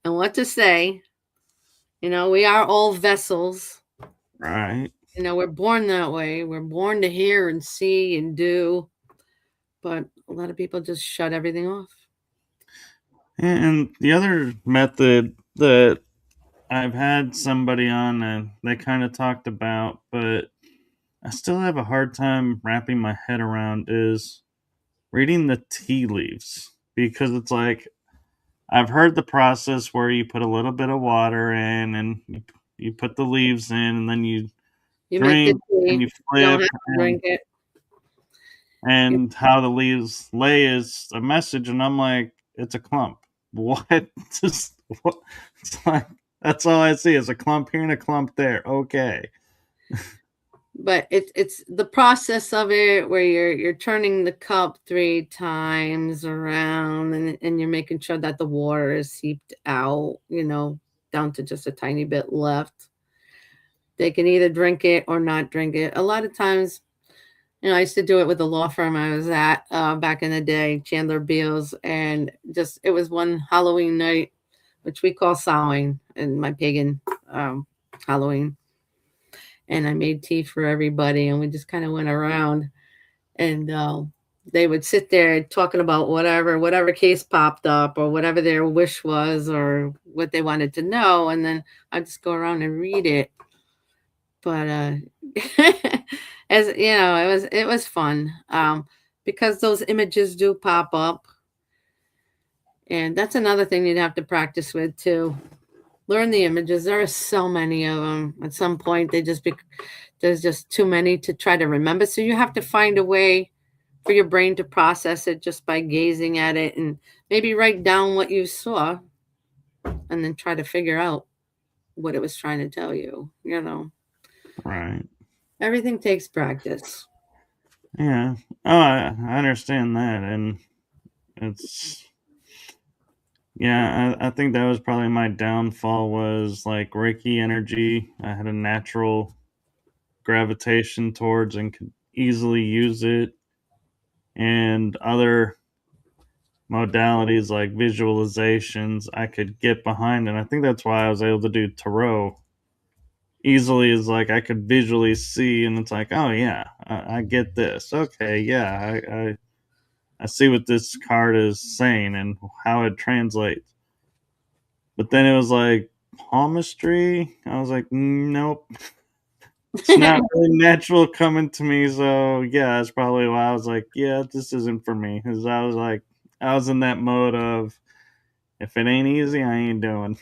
and what to say. We are all vessels. Right. We're born that way. We're born to hear and see and do, but a lot of people just shut everything off. And the other method that I've had somebody on and they kind of talked about, but I still have a hard time wrapping my head around is reading the tea leaves, because it's like I've heard the process where you put a little bit of water in and you put the leaves in and then you You make the drink and tea. you You don't flip, have to and drink it. and how the leaves lay is a message, and I'm like, it's a clump. What? Just what? It's like that's all I see is a clump here and a clump there. Okay. But it's the process of it where you're turning the cup 3 times around, and you're making sure that the water is seeped out, down to just a tiny bit left. They can either drink it or not drink it. A lot of times, I used to do it with the law firm I was at back in the day, Chandler Beals, and just it was one Halloween night, which we call Samhain in my pagan Halloween, and I made tea for everybody, and we just kind of went around, and they would sit there talking about whatever case popped up or whatever their wish was or what they wanted to know, and then I'd just go around and read it. But as you know, it was fun because those images do pop up, and that's another thing you'd have to practice with too. Learn the images. There are so many of them. At some point, there's just too many to try to remember. So you have to find a way for your brain to process it just by gazing at it, and maybe write down what you saw and then try to figure out what it was trying to tell you. Right. Everything takes practice. Yeah. Oh, I understand that, and it's yeah. I think that was probably my downfall was like Reiki energy. I had a natural gravitation towards and could easily use it, and other modalities like visualizations I could get behind, and I think that's why I was able to do tarot easily. Is like I could visually see, and it's like, oh yeah, I get this. Okay, yeah, I see what this card is saying and how it translates. But then it was like palmistry. I was like, nope, it's not really natural coming to me. So yeah, that's probably why I was like, yeah, this isn't for me. Because I was like, I was in that mode of if it ain't easy, I ain't doing.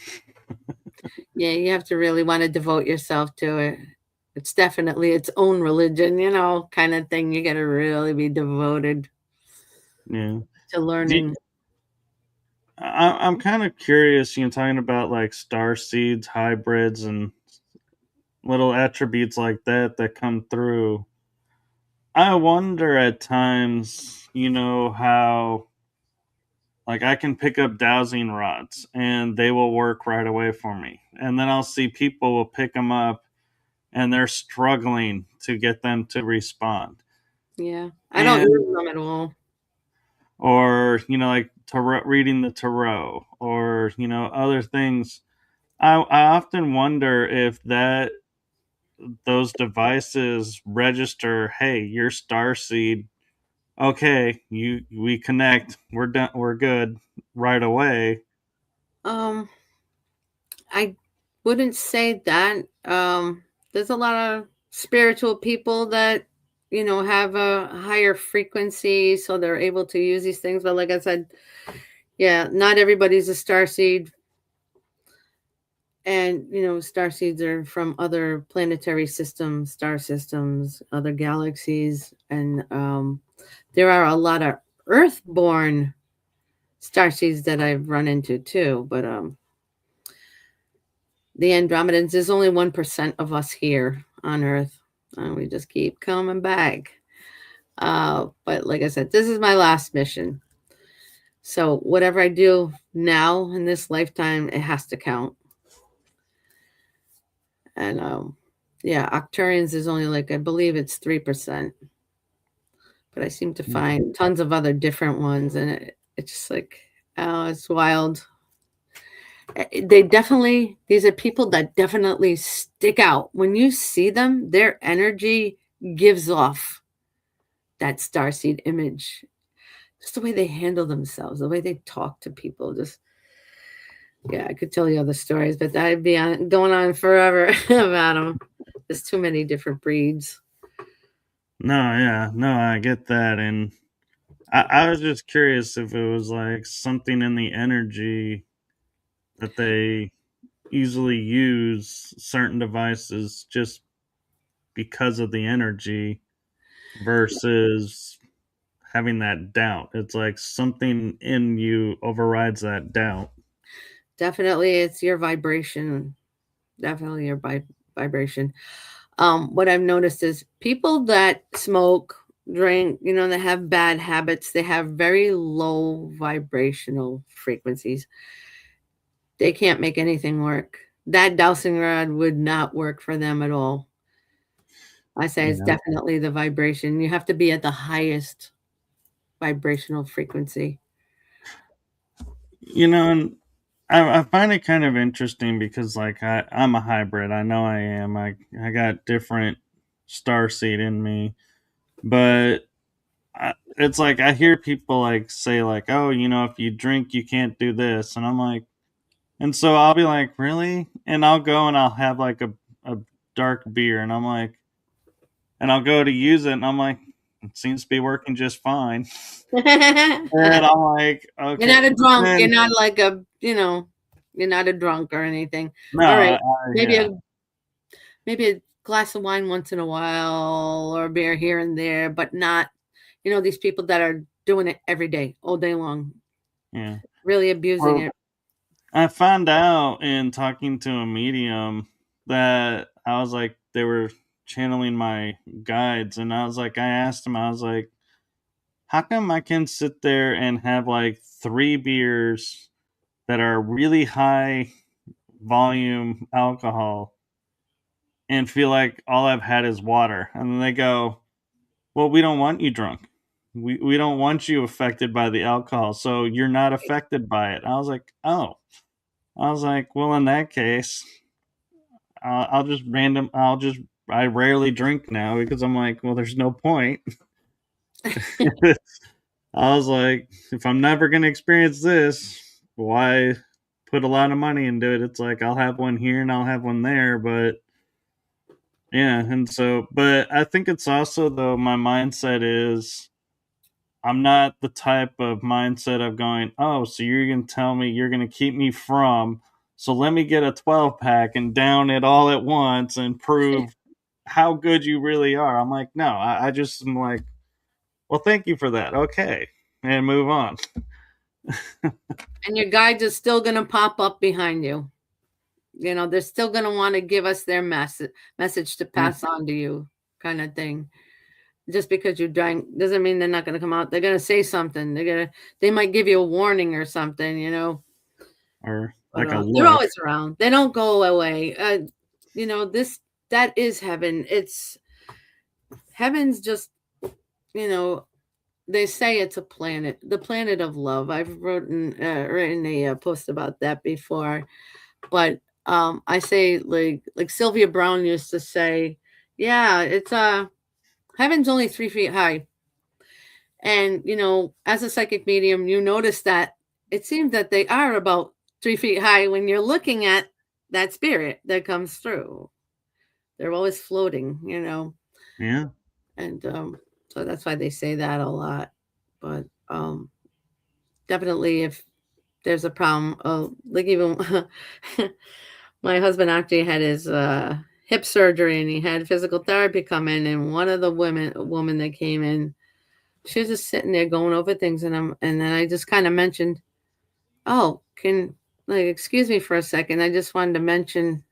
Yeah, you have to really want to devote yourself to it. It's definitely its own religion, kind of thing. You got to really be devoted Yeah. to Do learning. I'm kind of curious, talking about like star seeds, hybrids, and little attributes like that come through. I wonder at times, how like I can pick up dowsing rods and they will work right away for me. And then I'll see people will pick them up and they're struggling to get them to respond. Yeah, I don't And use them at all. or, like tarot, reading the tarot or, other things. I often wonder if that those devices register, hey, your star seed, okay, we connect, we're done, we're good right away. Um, I wouldn't say that. There's a lot of spiritual people that have a higher frequency, so they're able to use these things. But like I said, yeah, not everybody's a star seed. And star seeds are from other planetary systems, star systems, other galaxies, and there are a lot of earthborn star seeds that I've run into too. But the Andromedans, there's only 1% of us here on Earth, and we just keep coming back. But like I said, this is my last mission. So whatever I do now in this lifetime, it has to count. And yeah, Octurians is only like, I believe it's 3%, but I seem to find tons of other different ones, and it's just like, oh, it's wild. These are people that definitely stick out. When you see them, their energy gives off that starseed image. Just the way they handle themselves, the way they talk to people. Just, yeah, I could tell you other stories, but that'd be going on forever about them. There's too many different breeds. No, yeah, no, I get that. And I was just curious if it was like something in the energy that they easily use certain devices just because of the energy versus having that doubt. It's like something in you overrides that doubt. Definitely, it's your vibration. Definitely your vibration. What I've noticed is people that smoke, drink, that have bad habits, they have very low vibrational frequencies. They can't make anything work. That dowsing rod would not work for them at all. I say it's Yeah. definitely the vibration. You have to be at the highest vibrational frequency. And I find it kind of interesting because like I'm a hybrid. I know I am. I got different star seed in me, but it's like I hear people like say like, oh, if you drink, you can't do this, and I'm like, and so I'll be like, really, and I'll go and I'll have like a dark beer, and I'm like, and I'll go to use it, and I'm like, it seems to be working just fine, and I'm like, You're okay, not a but drunk. You're then not like you're not a drunk or anything. no, All right. Maybe yeah, a glass of wine once in a while or a beer here and there, but not, these people that are doing it every day, all day long, yeah. really abusing Well, it. I found out in talking to a medium that I was like, they were channeling my guides, and I was like, I asked him, I was like, how come I can sit there and have like 3 beers that are really high volume alcohol and feel like all I've had is water? And then they go, well, we don't want you drunk. We don't want you affected by the alcohol, so you're not affected by it. I was like, oh. I was like, well, in that case, I'll just random. I rarely drink now because I'm like, well, there's no point. I was like, if I'm never gonna experience this, why put a lot of money into it? It's like I'll have one here and I'll have one there, but yeah, and so, but I think it's also though my mindset is I'm not the type of mindset of going, oh, so you're going to tell me you're going to keep me from, so let me get a 12 pack and down it all at once and prove how good you really are. I'm like, no, I just am like, well, thank you for that. Okay. And move on. And your guides are still going to pop up behind you. They're still going to want to give us their message to Yeah. pass on to you, kind of thing. Just because you drank doesn't mean they're not going to come out. They're going to say something. They might give you a warning or something. Or But like a they're look. always around. They don't go away. This that is heaven. It's heaven's just you know they say it's a planet, the planet of love. I've written a post about that before, but I say like Sylvia Brown used to say, yeah, it's heaven's only 3 feet high. And, as a psychic medium, you notice that it seems that they are about 3 feet high when you're looking at that spirit that comes through. They're always floating. Yeah. And so that's why they say that a lot. But definitely, if there's a problem, like even my husband actually had his hip surgery and he had physical therapy come in, and one of the woman that came in, she was just sitting there going over things, and then I just kind of mentioned, "Oh, excuse me for a second. I just wanted to mention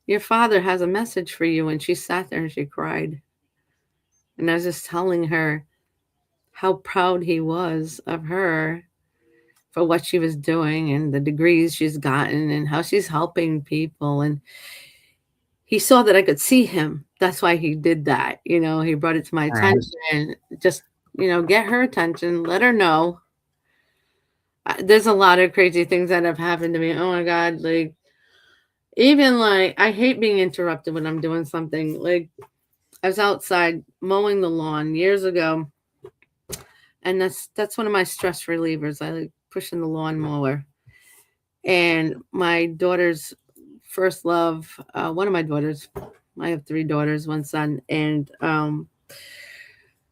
your father has a message for you." And she sat there and she cried. And I was just telling her how proud he was of her for what she was doing and the degrees she's gotten and how she's helping people. And he saw that I could see him. That's why he did that. He brought it to my All right. attention. Just, get her attention, let her know. There's a lot of crazy things that have happened to me. Oh my God. Like, even like, I hate being interrupted when I'm doing something. Like, I was outside mowing the lawn years ago, and that's one of my stress relievers. I like pushing the lawnmower. And my daughter's first love, one of my daughters, I have 3 daughters, one son, and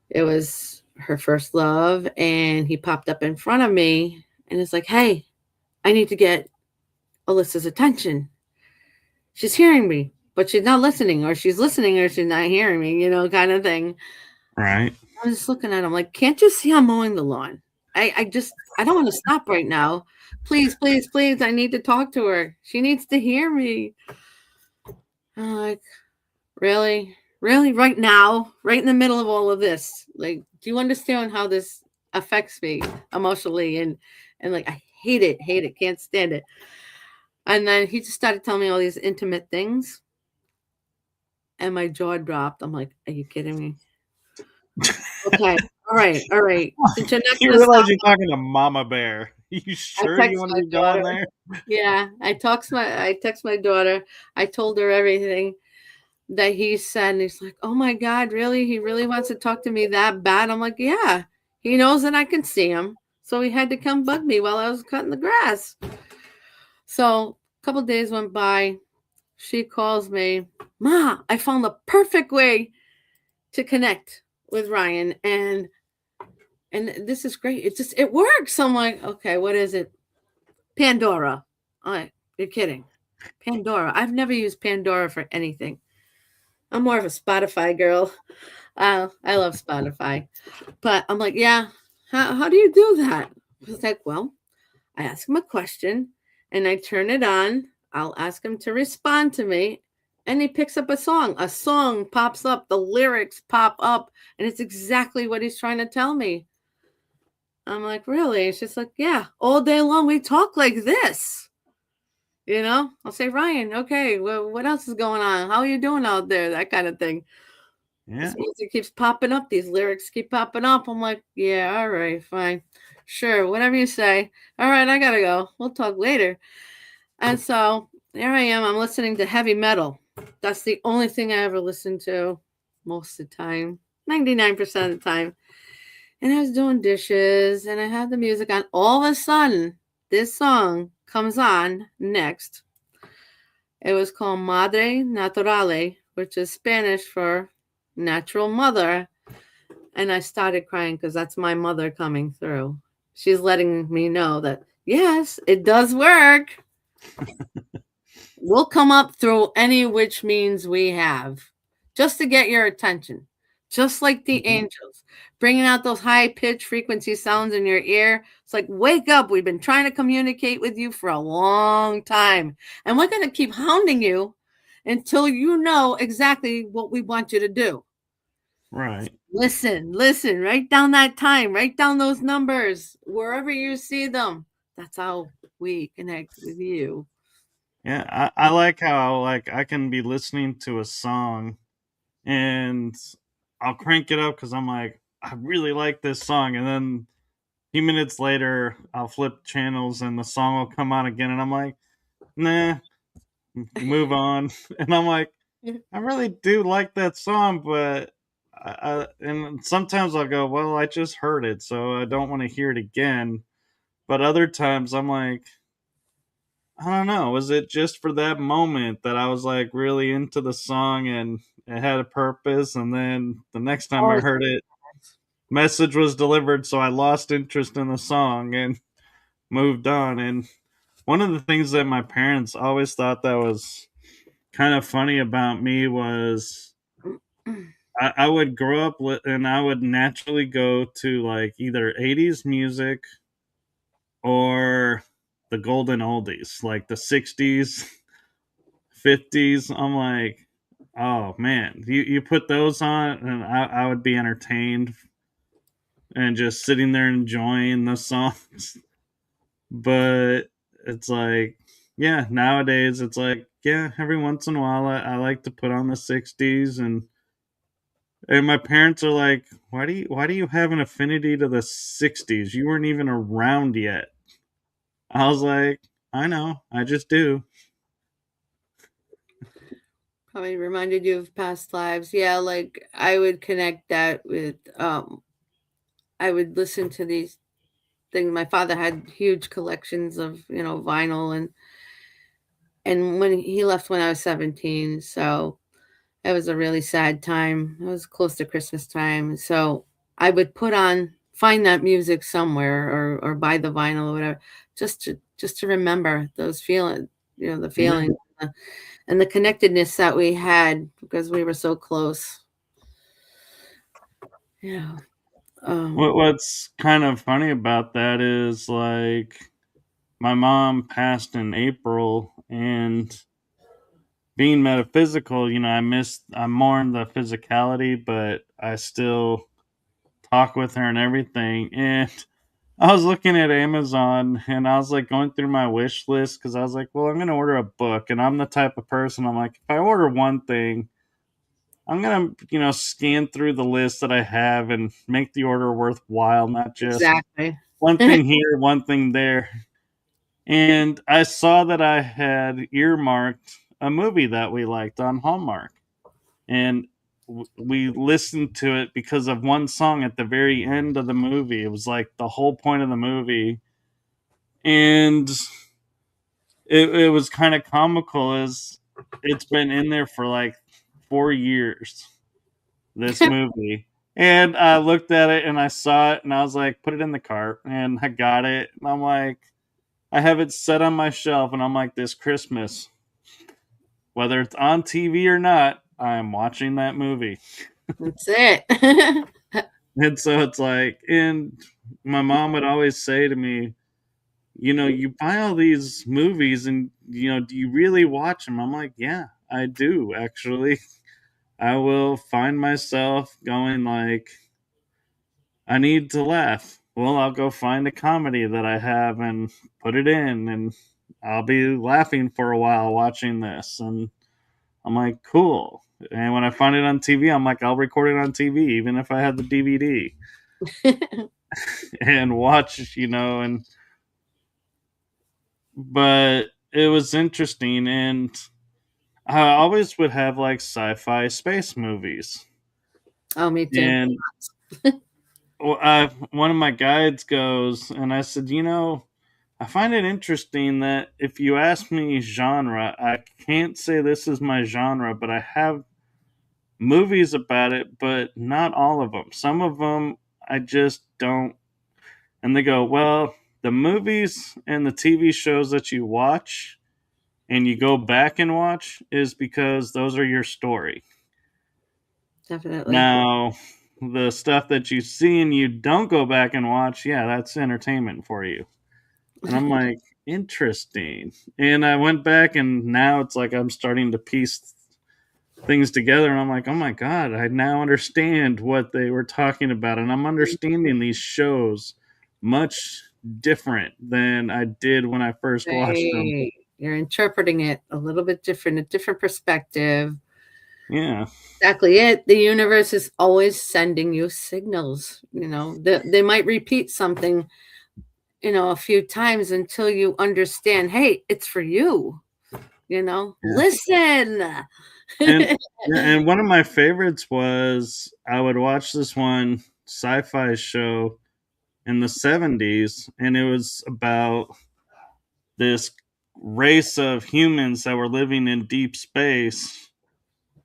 it was her first love, and he popped up in front of me, and it's like, hey, I need to get Alyssa's attention. She's hearing me, but she's not listening, or she's listening, or she's not hearing me, kind of thing. Right. I was just looking at him like, can't you see I'm mowing the lawn? I don't want to stop right now. Please, please, please. I need to talk to her. She needs to hear me. I'm like, really? Really? Right now? Right in the middle of all of this? Like, do you understand how this affects me emotionally? And like, I hate it, can't stand it. And then he just started telling me all these intimate things. And my jaw dropped. I'm like, are you kidding me? Okay. All right. All right. Since you're not You going to realize stop, you're talking to Mama Bear. You I sure you text want to my be going daughter. there? Yeah. I text my daughter. I told her everything that he said. And he's like, oh my God, really? He really wants to talk to me that bad? I'm like, yeah. He knows that I can see him. So he had to come bug me while I was cutting the grass. So a couple days went by. She calls me, Ma, I found the perfect way to connect with Ryan. And this is great. It works. I'm like, okay, what is it? Pandora. I'm like, you're kidding. Pandora. I've never used Pandora for anything. I'm more of a Spotify girl. I love Spotify. But I'm like, yeah, how do you do that? It's like, well, I ask him a question and I turn it on. I'll ask him to respond to me. And he picks up a song. A song pops up. The lyrics pop up. And it's exactly what he's trying to tell me. I'm like, really? It's just like, yeah, all day long we talk like this. I'll say, Ryan, okay, well, what else is going on? How are you doing out there? That kind of thing. Yeah. This music keeps popping up. These lyrics keep popping up. I'm like, yeah, all right, fine. Sure, whatever you say. All right, I gotta go. We'll talk later. And so there I am. I'm listening to heavy metal. That's the only thing I ever listen to most of the time, 99% of the time. And I was doing dishes and I had the music on. All of a sudden, this song comes on next. It was called Madre Naturale, which is Spanish for natural mother. And I started crying because that's my mother coming through. She's letting me know that, yes, it does work. We'll come up through any which means we have just to get your attention, just like the Mhm. angels, bringing out those high pitched frequency sounds in your ear. It's like, wake up. We've been trying to communicate with you for a long time, and we're going to keep hounding you until you know exactly what we want you to do. Right. Listen, write down that time, write down those numbers wherever you see them. That's how we connect with you. Yeah, I like how like I can be listening to a song and I'll crank it up because I'm like, I really like this song, and then a few minutes later I'll flip channels and the song will come on again, and I'm like, nah, move on. And I'm like, I really do like that song, but and sometimes I'll go, well, I just heard it, so I don't want to hear it again. But other times I'm like, I don't know, was it just for that moment that I was like really into the song and it had a purpose, and then the next time I Always. heard it, message was delivered, so I lost interest in the song and moved on. And one of the things that my parents always thought that was kind of funny about me was I would grow up and I would naturally go to like either 80s music or the golden oldies, like the 60s, 50s. I'm like, oh man, you put those on and I would be entertained and just sitting there enjoying the songs. But it's like, yeah, nowadays it's like, yeah, every once in a while I like to put on the 60s, and my parents are like, why do you have an affinity to the 60s? You weren't even around yet. I was like, I know, I just do. Probably reminded you of past lives. Yeah, like I would connect that with I would listen to these things. My father had huge collections of, vinyl and when he left when I was 17, so it was a really sad time. It was close to Christmas time. So I would find that music somewhere or buy the vinyl or whatever, just to remember those feelings, the Yeah. feeling and the connectedness that we had because we were so close. Yeah. What's kind of funny about that is like my mom passed in April, and being metaphysical, I mourn the physicality, but I still talk with her and everything. And I was looking at Amazon and I was like going through my wish list because I was like, well, I'm going to order a book. And I'm the type of person, I'm like, if I order one thing, I'm going to, scan through the list that I have and make the order worthwhile, not just Exactly. one thing here, one thing there. And I saw that I had earmarked a movie that we liked on Hallmark. And we listened to it because of one song at the very end of the movie. It was like the whole point of the movie. And it was kind of comical as it's been in there for like 4 years, this movie. And I looked at it and I saw it and I was like, put it in the cart. And I got it. And I'm like, I have it set on my shelf. And I'm like, this Christmas, whether it's on TV or not, I'm watching that movie. That's it. And so it's like, and my mom would always say to me, you buy all these movies and, do you really watch them? I'm like, yeah, I do actually. I will find myself going like, I need to laugh. Well, I'll go find a comedy that I have and put it in, and I'll be laughing for a while watching this. And I'm like, cool. And when I find it on TV, I'm like, I'll record it on TV, even if I have the DVD and watch, but it was interesting. And I always would have like sci-fi space movies. Oh, me too. And one of my guides goes, and I said, I find it interesting that if you ask me genre, I can't say this is my genre, but I have movies about it, but not all of them. Some of them I just don't. And they go, well, the movies and the TV shows that you watch and you go back and watch is because those are your story. Definitely. Now, the stuff that you see and you don't go back and watch, yeah, that's entertainment for you. And I'm like, interesting. And I went back and now it's like I'm starting to piece things together and I'm like, oh my God, I now understand what they were talking about. And I'm understanding these shows much different than I did when I first watched them. Right. You're interpreting it a little bit different, a different perspective. Yeah. Exactly it. The universe is always sending you signals. They might repeat something, a few times until you understand, hey, it's for you. Yeah. Listen. And and one of my favorites was I would watch this one sci-fi show in the 70s, and it was about this race of humans that were living in deep space,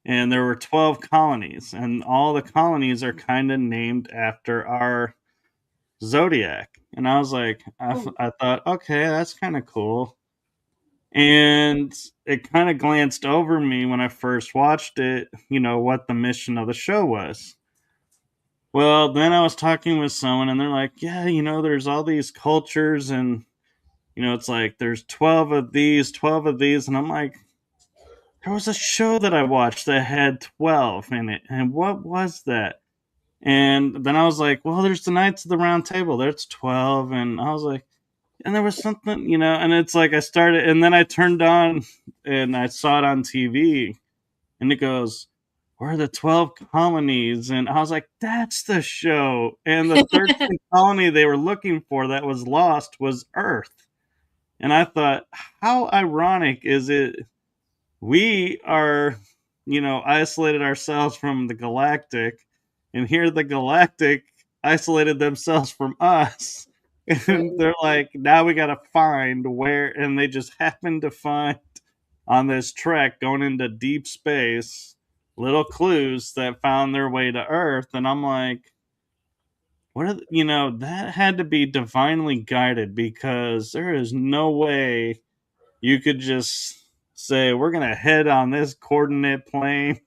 and there were 12 colonies, and all the colonies are kind of named after our zodiac. And I was like, I thought, okay, that's kind of cool. And it kind of glanced over me when I first watched it, what the mission of the show was. Well, then I was talking with someone and they're like, yeah, there's all these cultures and, it's like there's 12 of these, 12 of these. And I'm like, there was a show that I watched that had 12 in it. And what was that? And then I was like, well, there's the Knights of the Round Table. There's 12. And I was like, and there was something, and it's like I started, and then I turned on and I saw it on TV and it goes, where are the 12 colonies? And I was like, that's the show. And the 13th colony they were looking for that was lost was Earth. And I thought, how ironic is it? We are, isolated ourselves from the galactic, and here the galactic isolated themselves from us. And they're like, now we got to find where, and they just happened to find on this trek going into deep space little clues that found their way to Earth. And I'm like, what are that had to be divinely guided because there is no way you could just say we're gonna head on this coordinate plane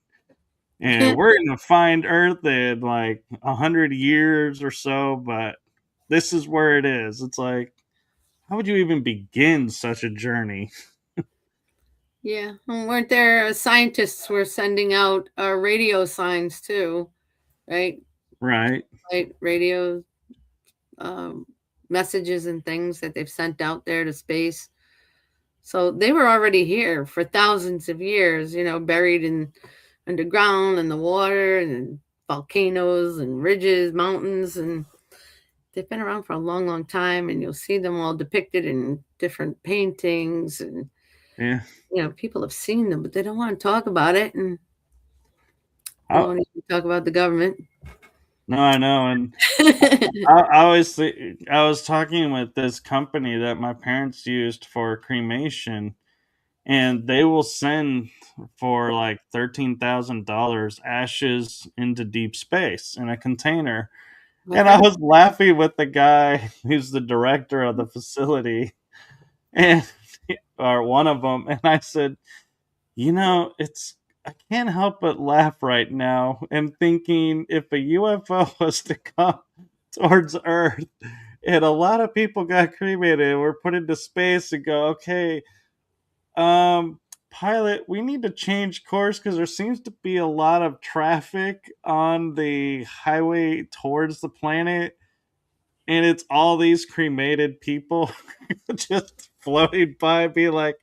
and we're gonna find Earth in like 100 years or so, but this is where it is. It's like, how would you even begin such a journey? Yeah, and weren't there scientists were sending out radio signs too, right? Right? Like radio um, messages and things that they've sent out there to space. So they were already here for thousands of years, buried in underground in the water and volcanoes and ridges, mountains, and they've been around for a long, long time. And you'll see them all depicted in different paintings, and Yeah. people have seen them, but they don't want to talk about it, and they I, won't even talk about the government. no, I know, and I was talking with this company that my parents used for cremation, and they will send for like $13,000 ashes into deep space in a container. I've And I heard of was laughing with the guy who's the director of the facility, and or one of them, and I said, it's I can't help but laugh right now and thinking if a UFO was to come towards Earth and a lot of people got cremated and were put into space and go, okay, um, pilot, we need to change course because there seems to be a lot of traffic on the highway towards the planet, and it's all these cremated people just floating by, being like,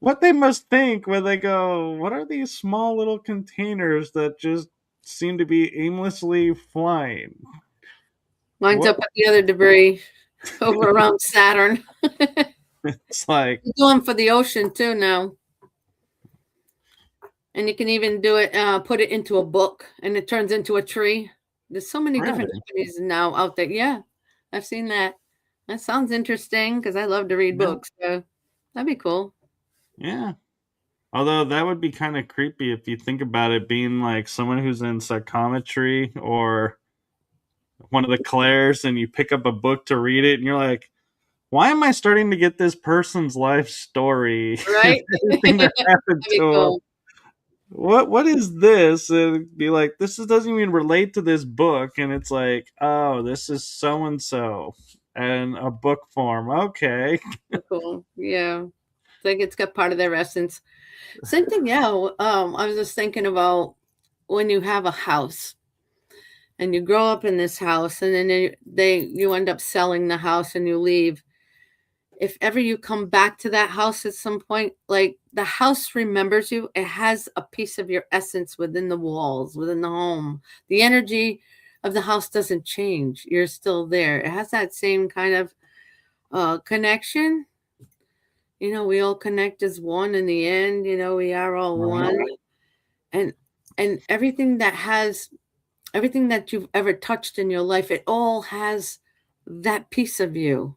what they must think when they go, what are these small little containers that just seem to be aimlessly flying? lines What up with the other debris over around Saturn. it's like, They're doing for the ocean too now. And you can even do it, put it into a book, and it turns into a tree. There's so many different really? companies now out there. Yeah, I've seen that. That sounds interesting because I love to read Yeah. books. So that'd be cool. Yeah. Although that would be kind of creepy if you think about it being like someone who's in psychometry or one of the Claires and you pick up a book to read it and you're like, why am I starting to get this person's life story? Right? Everything that That'd happened be to them. cool. What is this? And be like, doesn't even relate to this book. And it's like, oh, this is so and so and a book form. Okay. Cool. Yeah. It's like it's got part of their essence. Same thing. Yeah. I was just thinking about when you have a house and you grow up in this house, and then you end up selling the house and you leave. If ever you come back to that house at some point, like the house remembers you, it has a piece of your essence within the walls, within the home. The energy of the house doesn't change. You're still there. It has that same kind of connection. We all connect as one in the end. We are all Right. one. And everything that you've ever touched in your life, it all has that piece of you,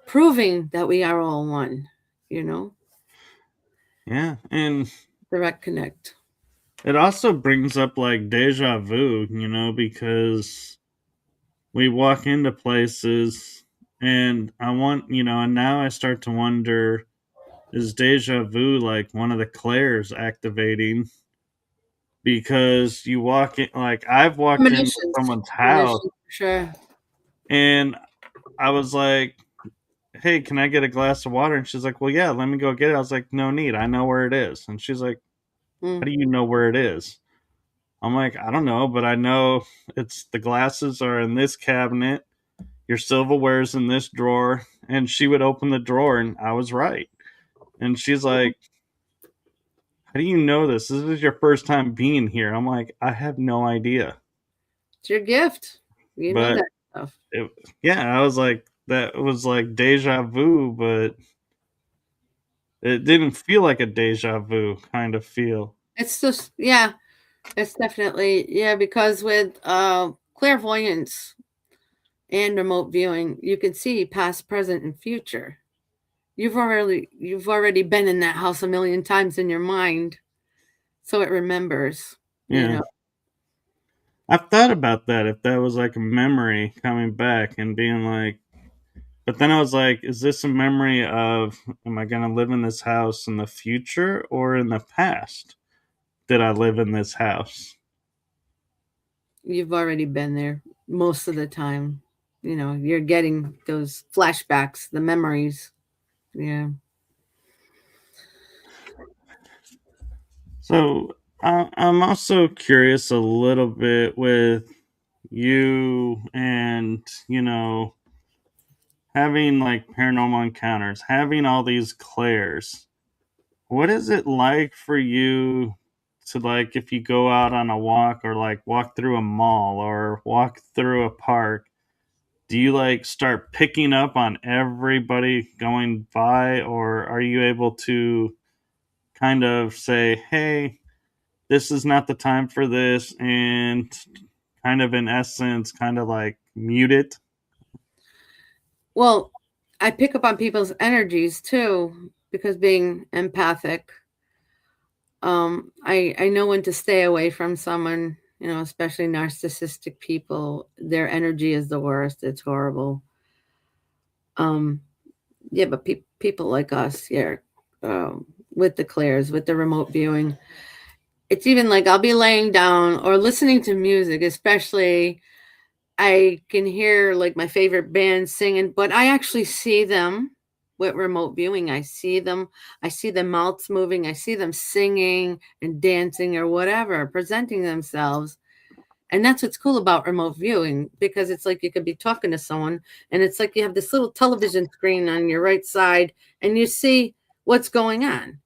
proving that we are all one, you know, Yeah. And direct connect. it also brings up like deja vu, because we walk into places and and now I start to wonder, is deja vu like one of the Claires activating? Because you walk in, like I've walked into Premonitions. someone's house Premonitions, for sure. and I was like, hey, can I get a glass of water? And she's like, well, yeah, let me go get it. I was like, no need. I know where it is. And she's like, how Mm. do you know where it is? I'm like, I don't know, but I know it's the glasses are in this cabinet. Your silverware's in this drawer. And she would open the drawer and I was right. And she's like, how do you know this? This is your first time being here. I'm like, I have no idea. It's your gift. You know But that stuff. it, yeah, I was like, that was like deja vu, but it didn't feel like a deja vu kind of feel. It's just, yeah, it's definitely, yeah, because with clairvoyance and remote viewing, you can see past, present, and future. You've already been in that house a million times in your mind, so it remembers, you Yeah. know. I've thought about that if that was like a memory coming back and being like, but then I was like, is this a memory of, am I going to live in this house in the future or in the past? did I live in this house? You've already been there most of the time. You're getting those flashbacks, the memories. Yeah. So I'm also curious a little bit with you and, having like paranormal encounters, having all these clairs. What is it like for you to, like, if you go out on a walk or like walk through a mall or walk through a park, do you like start picking up on everybody going by, or are you able to kind of say, hey, this is not the time for this, and kind of in essence, kind of like mute it? Well, I pick up on people's energies too because being empathic, I know when to stay away from someone. Especially narcissistic people. Their energy is the worst. It's horrible. Um, yeah, but people like us, yeah, with the clairs, with the remote viewing, it's even like I'll be laying down or listening to music, especially I can hear like my favorite band singing, but I actually see them with remote viewing. I see them. I see their mouths moving. I see them singing and dancing or whatever, presenting themselves. And that's what's cool about remote viewing because it's like you could be talking to someone and it's like you have this little television screen on your right side and you see what's going on.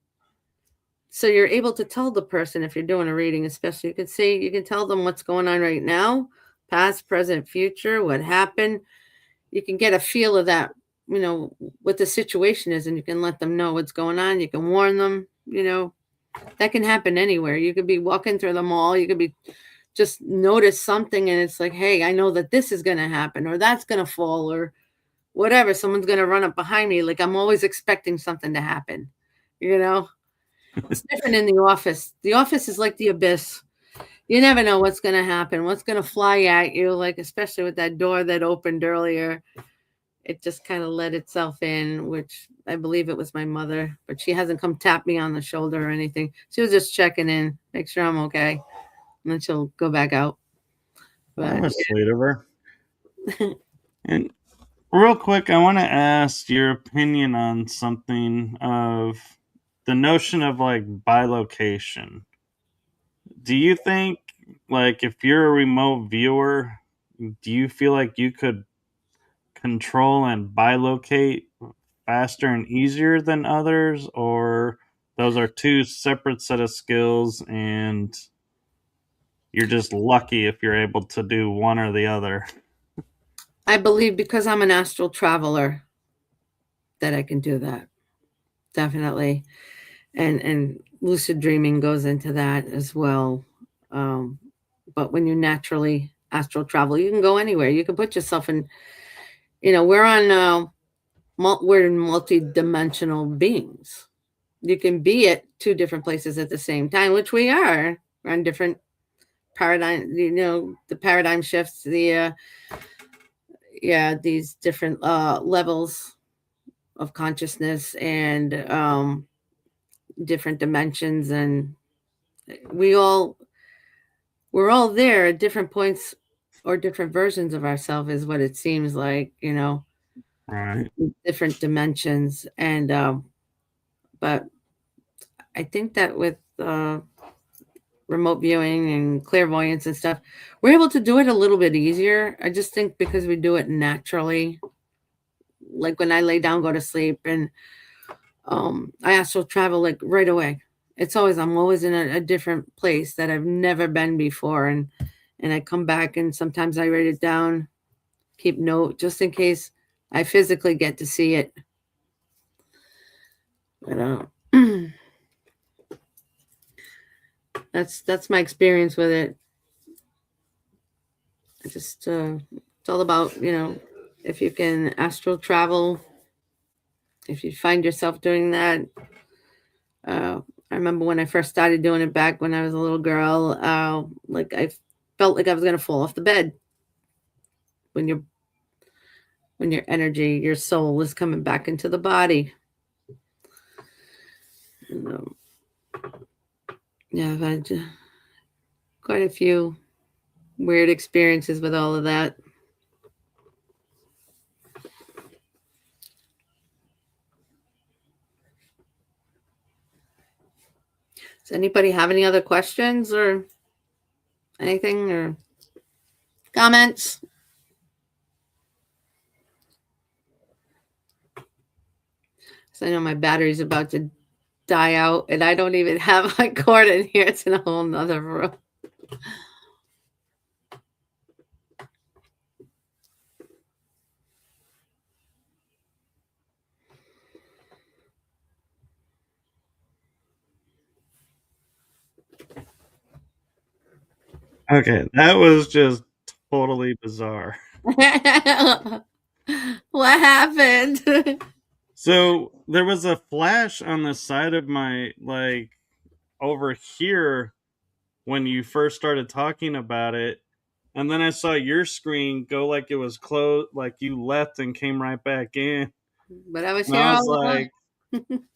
So you're able to tell the person if you're doing a reading, especially you can tell them what's going on right now, past, present, future, what happened. You can get a feel of that, what the situation is, and you can let them know what's going on. You can warn them, that can happen anywhere. You could be walking through the mall, you could be just notice something and it's like, hey, I know that this is going to happen or that's going to fall or whatever. Someone's going to run up behind me. Like I'm always expecting something to happen, you know? It's different in the office. The office is like the abyss. You never know what's going to happen, what's going to fly at you, like especially with that door that opened earlier. It just kind of let itself in, which I believe it was my mother, but she hasn't come tap me on the shoulder or anything. She was just checking in, make sure I'm okay, and then she'll go back out. That But was sweet of her. And real quick, I want to ask your opinion on something of the notion of like bilocation. Do you think, like, if you're a remote viewer, do you feel like you could control and bilocate faster and easier than others, or those are two separate set of skills and you're just lucky if you're able to do one or the other? I believe because I'm an astral traveler that I can do that. Definitely. And lucid dreaming goes into that as well. Um, but when you naturally astral travel, you can go anywhere. You can put yourself in, we're on, we're multi-dimensional beings. You can be at two different places at the same time, which we are. We're on different paradigm, the paradigm shifts, yeah, these different levels of consciousness and different dimensions, and we all we're all there at different points or different versions of ourselves is what it seems like, Right. different dimensions. And but I think that with remote viewing and clairvoyance and stuff, we're able to do it a little bit easier. I just think because we do it naturally, like when I lay down, go to sleep, and I astral travel like right away. I'm always in a different place that I've never been before, and I come back and sometimes I write it down, keep note just in case I physically get to see it. But that's my experience with it. I just it's all about, if you can astral travel, if you find yourself doing that. I remember when I first started doing it back when I was a little girl, like I felt like I was going to fall off the bed when your energy, your soul is coming back into the body. And, Yeah, I've had quite a few weird experiences with all of that. Does anybody have any other questions or anything or comments? So I know my battery's about to die out and I don't even have my cord in here. It's in a whole nother room. Okay, that was just totally bizarre. What happened? So there was a flash on the side of my like over here when you first started talking about it, and then I saw your screen go like it was closed, like you left and came right back in. But I was And here I all was along. like,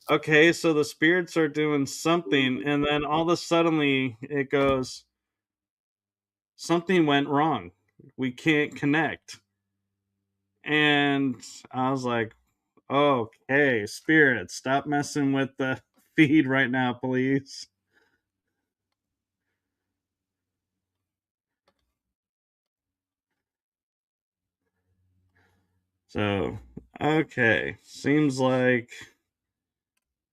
okay, so the spirits are doing something, and then all of a suddenly it goes, something went wrong. We can't connect. And I was like, okay, spirit, stop messing with the feed right now, please. So, okay, seems like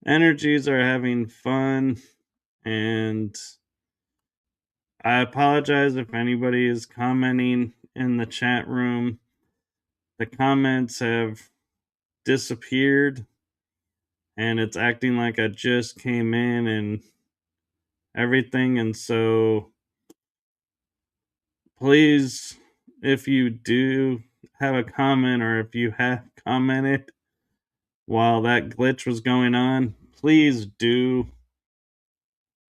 energies are having fun, and I apologize if anybody is commenting in the chat room. The comments have disappeared, and it's acting like I just came in and everything. And so, please, if you do have a comment or if you have commented while that glitch was going on, please do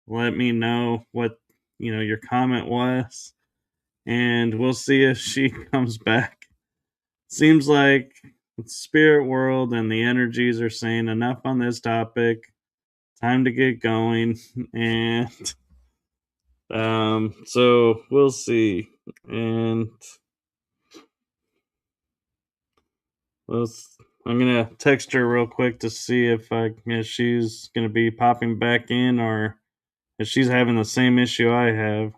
let me know what your comment was, and we'll see if she comes back. Seems like the spirit world and the energies are saying enough on this topic. Time to get going, and so we'll see. And let's. I'm gonna text her real quick to see if she's gonna be popping back in or if she's having the same issue I have.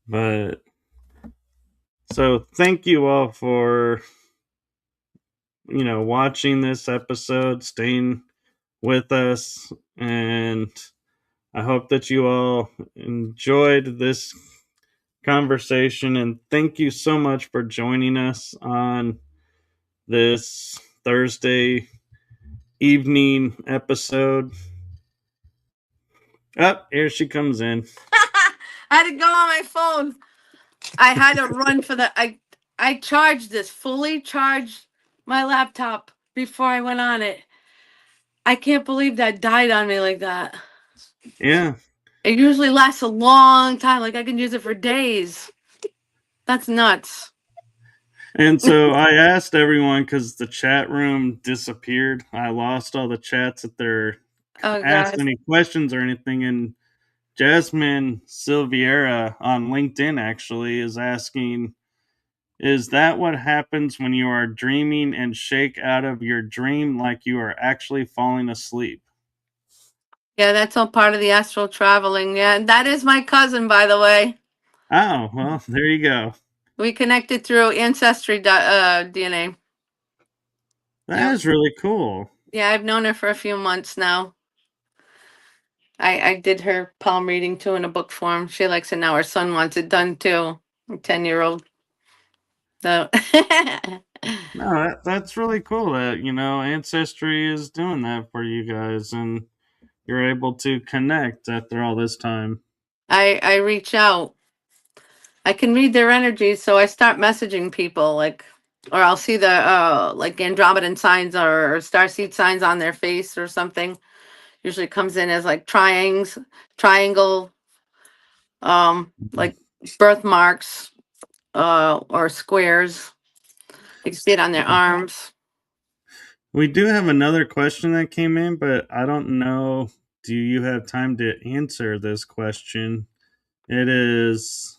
But so thank you all for watching this episode, staying with us, and I hope that you all enjoyed this conversation, and thank you so much for joining us on this Thursday evening episode. Oh, here she comes in. I had to go on my phone. I had to run for the I charged this, fully charged my laptop before I went on it. I can't believe that died on me like that. Yeah. It usually lasts a long time. Like I can use it for days. That's nuts. And so I asked everyone because the chat room disappeared. I lost all the chats that they're Oh asked god. any questions or anything. And Jasmine Silviera on LinkedIn actually is asking, is that what happens when you are dreaming and shake out of your dream like you are actually falling asleep? Yeah, that's all part of the astral traveling. Yeah, and that is my cousin, by the way. Oh, well, there you go. We connected through ancestry DNA. That Yep. is really cool. Yeah, I've known her for a few months now. I did her palm reading too in a book form. She likes it now. Her son wants it done too. 10-year-old. So No, that's really cool that, Ancestry is doing that for you guys and you're able to connect after all this time. I reach out. I can read their energies, so I start messaging people like, or I'll see the like Andromedan signs or starseed signs on their face or something. Usually comes in as like triangles, triangle. like birthmarks, or squares. You can see it on their arms. We do have another question that came in, but I don't know. Do you have time to answer this question? It is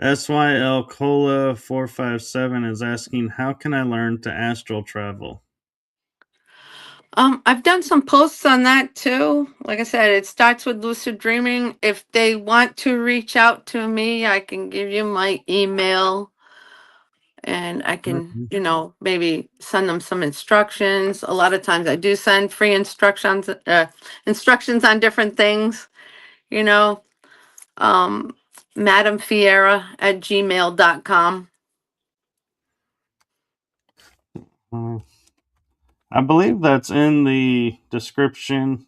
SYL Cola 457 is asking, how can I learn to astral travel? I've done some posts on that too. Like I said, it starts with lucid dreaming. If they want to reach out to me, I can give you my email and I can, Okay. maybe send them some instructions. A lot of times I do send free instructions on different things, you know. Um, Madam Fiera at gmail.com. Uh, I believe that's in the description,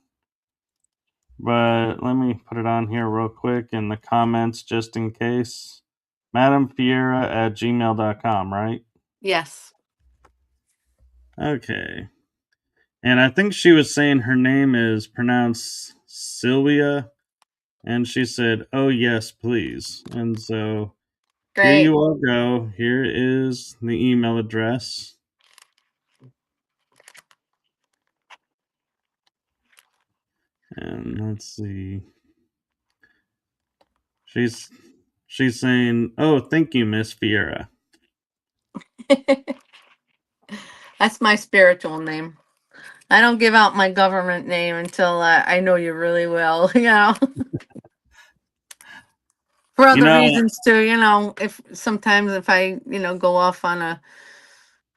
but let me put it on here real quick in the comments just in case. Madam Fiera at gmail.com, right? Yes. Okay. And I think she was saying her name is pronounced Sylvia. And she said, "Oh, yes, please." And so here you Great. all go. Here is the email address. And let's see. She's she's saying, "Oh, thank you, Miss Fiera." That's my spiritual name. I don't give out my government name until I know you really well, for You other know, reasons too, if sometimes if I, go off on a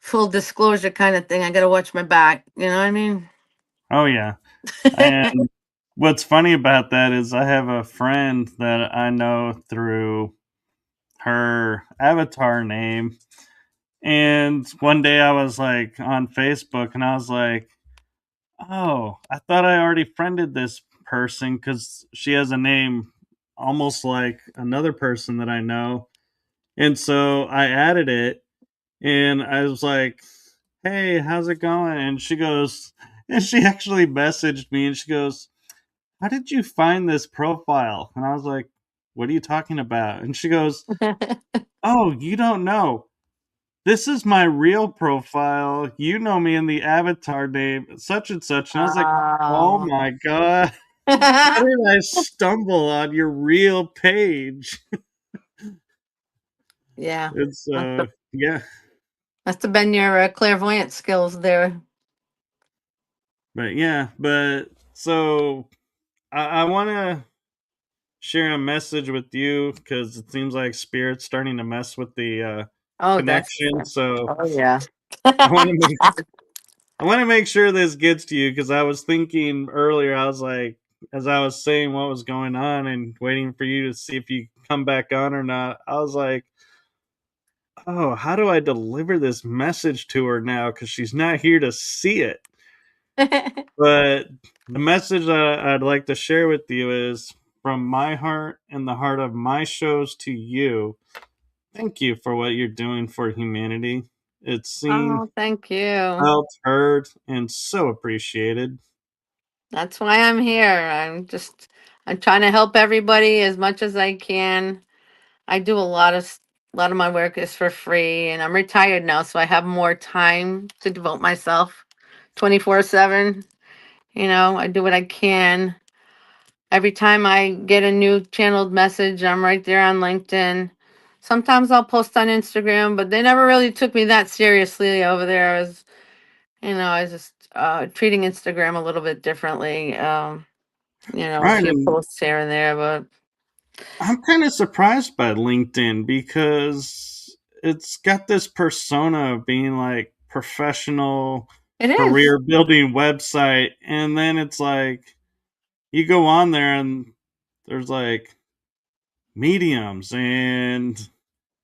full disclosure kind of thing, I got to watch my back, you know what I mean? oh yeah. And what's funny about that is I have a friend that I know through her avatar name. And one day I was like on Facebook and I was like, "Oh, I thought I already friended this person because she has a name almost like another person that I know." And so I added it and I was like, "Hey, how's it going?" And she goes, and she actually messaged me and she goes, "How did you find this profile?" And I was like, "What are you talking about?" And she goes, "Oh, you don't know. This is my real profile. You know me in the avatar name, such and such." And I was like, "Oh Oh. my God. How did I stumble on your real page?" Yeah. And Must so, have, yeah. must have been your clairvoyant skills there. But yeah, but so I want to share a message with you because it seems like Spirit's starting to mess with the Oh, that's, connection. So oh, yeah. I want to make I want to make sure this gets to you because I was thinking earlier. I was like, as I was saying what was going on and waiting for you to see if you come back on or not. I was like, oh, how do I deliver this message to her now? Because she's not here to see it. But the message that I'd like to share with you is from my heart and the heart of my shows to you. Thank you for what you're doing for humanity. It's seen, Oh, thank you. felt, heard, and so appreciated. That's why I'm here. I'm trying to help everybody as much as I can. I do a lot of my work is for free and I'm retired now, so I have more time to devote myself 24/7. I do what I can. Every time I get a new channeled message, I'm right there on LinkedIn. Sometimes I'll post on Instagram, but they never really took me that seriously over there. I was just treating Instagram a little bit differently. A Right. few And posts here and there, but I'm kind of surprised by LinkedIn because it's got this persona of being like professional it is. career building website. And then it's like you go on there and there's like mediums and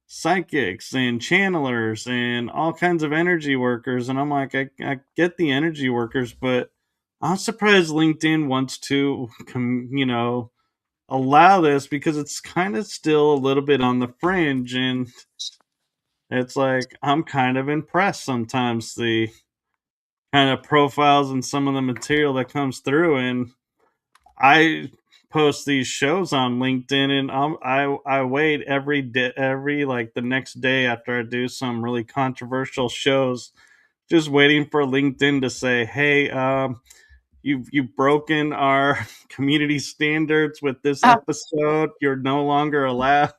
psychics and channelers and all kinds of energy workers. And I'm like, I get the energy workers, but I'm surprised LinkedIn wants to, allow this because it's kind of still a little bit on the fringe. And it's like, I'm kind of impressed sometimes the kind of profiles and some of the material that comes through. And I post these shows on LinkedIn, and I wait every day, every like the next day after I do some really controversial shows, just waiting for LinkedIn to say, "Hey, you've broken our community standards with this Oh, episode. You're no longer allowed."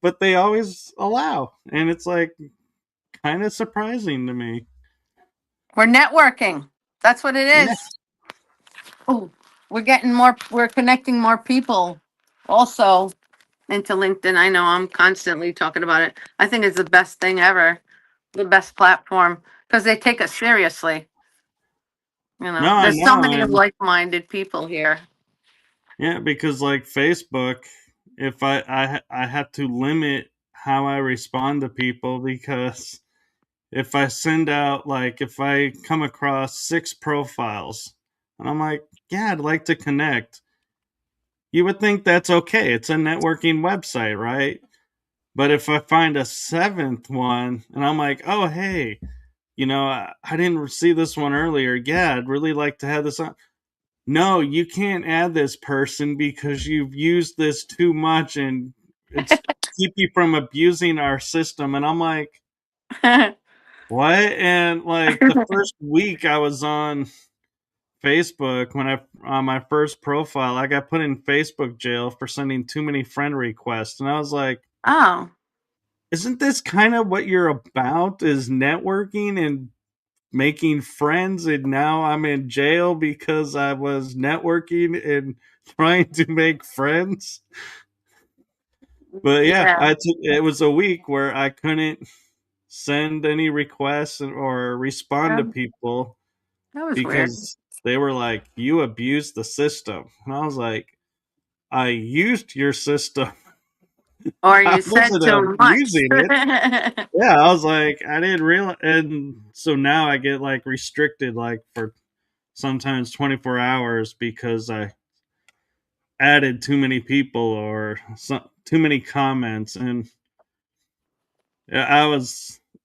But they always allow, and it's like kind of surprising to me. we're networking. That's what it Yeah. is. Oh, we're connecting more people also into LinkedIn. I know I'm constantly talking about it. I think it's the best thing ever, the best platform because they take us seriously. No, I There's so know, many and like-minded people here. yeah, because like Facebook, if I have to limit how I respond to people, because if I send out, like, if I come across 6 profiles and I'm like, yeah, I'd like to connect, you would think that's okay. It's a networking website, right? But if I find a seventh one and I'm like, oh, hey, I didn't see this one earlier. Yeah, I'd really like to have this on. No, you can't add this person because you've used this too much and it's keep you from abusing our system. And I'm like, what? And like the first week I was on Facebook, when I on my first profile, I got put in Facebook jail for sending too many friend requests. And I was like, Oh, isn't this kind of what you're about, is networking and making friends? And now I'm in jail because I was networking and trying to make friends. But yeah, yeah, it was a week where I couldn't send any requests or respond to that people that was weird. because they were like, you abused the system. And I was like, I used your system. Or I you said wasn't too much. abusing it. Yeah, I was like, I didn't realize. And so now I get like restricted, like for sometimes 24 hours because I added too many people or too many comments. And I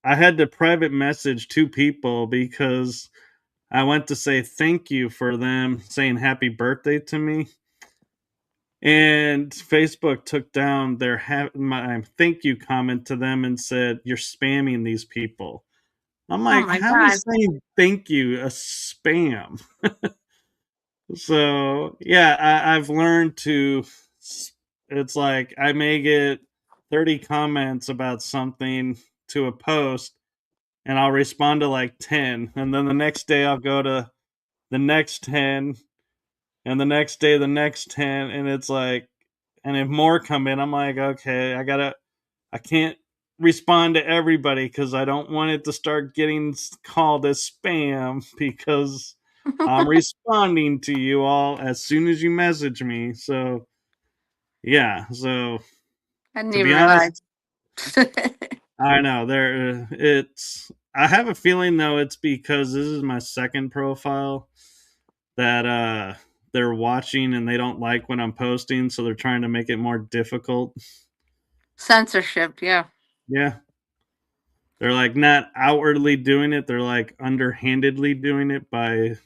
had to private message 2 people because I went to say thank you for them saying happy birthday to me. And Facebook took down my thank you comment to them and said, you're spamming these people. I'm Oh like, my how God. is saying thank you a spam? So yeah, I've learned to. It's like I may get 30 comments about something to a post, and I'll respond to like 10, and then the next day I'll go to the next 10, and the next day the next 10, and it's like, and if more come in, I'm like, okay, I can't respond to everybody because I don't want it to start getting called as spam because I'm responding to you all as soon as you message me. So, yeah. So, I didn't to even be realize. honest, I know I have a feeling though it's because this is my second profile that they're watching and they don't like when I'm posting, so they're trying to make it more difficult. Censorship, yeah. Yeah. They're like not outwardly doing it, they're like underhandedly doing it by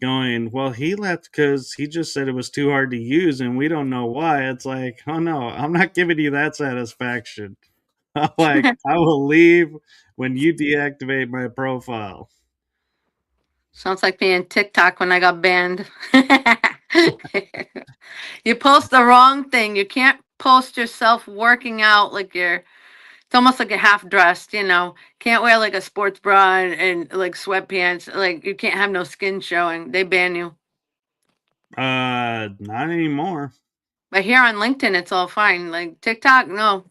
going, well, he left because he just said it was too hard to use and we don't know why. It's like, oh no, I'm not giving you that satisfaction. I'm like, I will leave when you deactivate my profile. Sounds like me in TikTok when I got banned. You post the wrong thing. You can't post yourself working out like it's almost like a half dressed, Can't wear like a sports bra and like sweatpants. Like you can't have no skin showing. They ban you. Not anymore. But here on LinkedIn, it's all fine. Like TikTok, no.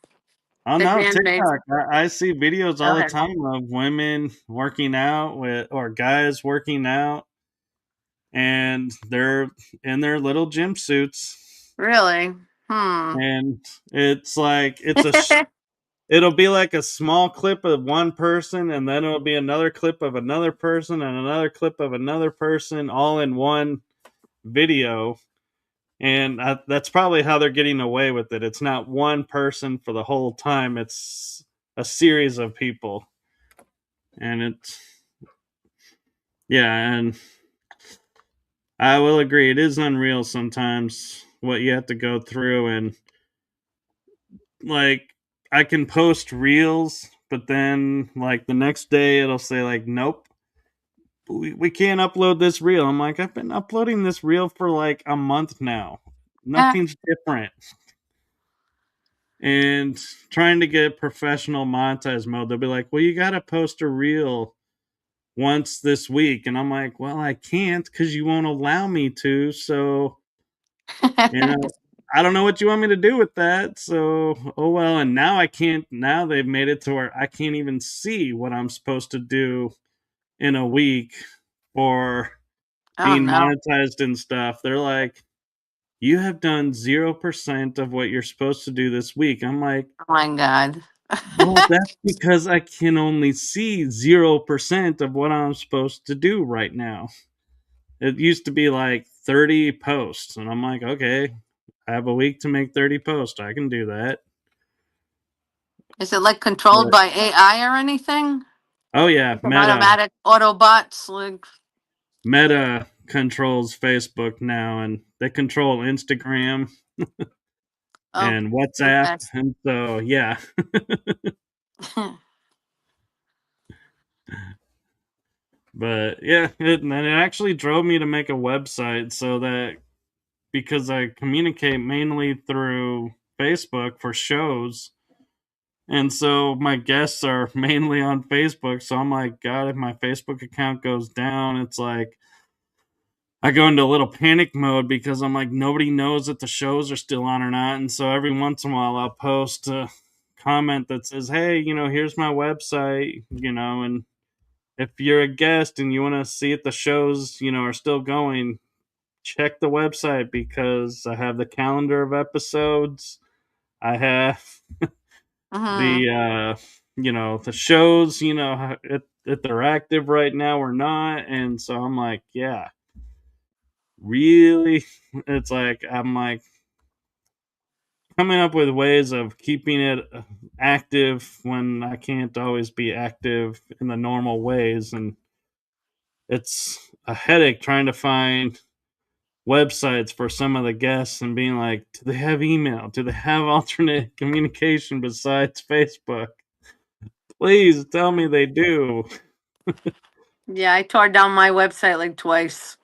Oh They no, banned me. TikTok. I see videos Go all the ahead. time of women working out with or guys working out and they're in their little gym suits Really? Hmm. and it's like it'll be like a small clip of one person and then it'll be another clip of another person and another clip of another person all in one video, and that's probably how they're getting away with it. It's not one person for the whole time, it's a series of people. And it's, yeah, and I will agree it is unreal sometimes what you have to go through. And like, I can post reels, but then like the next day it'll say like, nope, we can't upload this reel. I'm like, I've been uploading this reel for like a month now. Nothing's different. And trying to get professional monetize mode, they'll be like, well, you got to post a reel once this week. And I'm like, well, I can't because you won't allow me to. So, you know, I don't know what you want me to do with that. So, oh well. And now I can't, now they've made it to where I can't even see what I'm supposed to do in a week or Oh being no. monetized and stuff. They're like, you have done 0% of what you're supposed to do this week. I'm like, Oh my God. well, that's because I can only see 0% of what I'm supposed to do right now. It used to be like 30 posts, and I'm like, okay, I have a week to make 30 posts. I can do that. Is it like controlled But, by AI or anything? oh yeah, Like an automatic Autobots? Like, Meta controls Facebook now, and they control Instagram oh, and WhatsApp, okay. and so yeah. But yeah, and it actually drove me to make a website so that because I communicate mainly through Facebook for shows. And so my guests are mainly on Facebook. So I'm like, God, if my Facebook account goes down, it's like I go into a little panic mode because I'm like, nobody knows that the shows are still on or not. And so every once in a while, I'll post a comment that says, hey, here's my website, and if you're a guest and you want to see if the shows, are still going, check the website because I have the calendar of episodes. I have Hmm. the the shows, if they're active right now or not. And so I'm like, yeah, really, it's like I'm like coming up with ways of keeping it active when I can't always be active in the normal ways. And it's a headache trying to find websites for some of the guests and being like, do they have email? Do they have alternate communication besides Facebook? Please tell me they do. Yeah, I tore down my website like twice.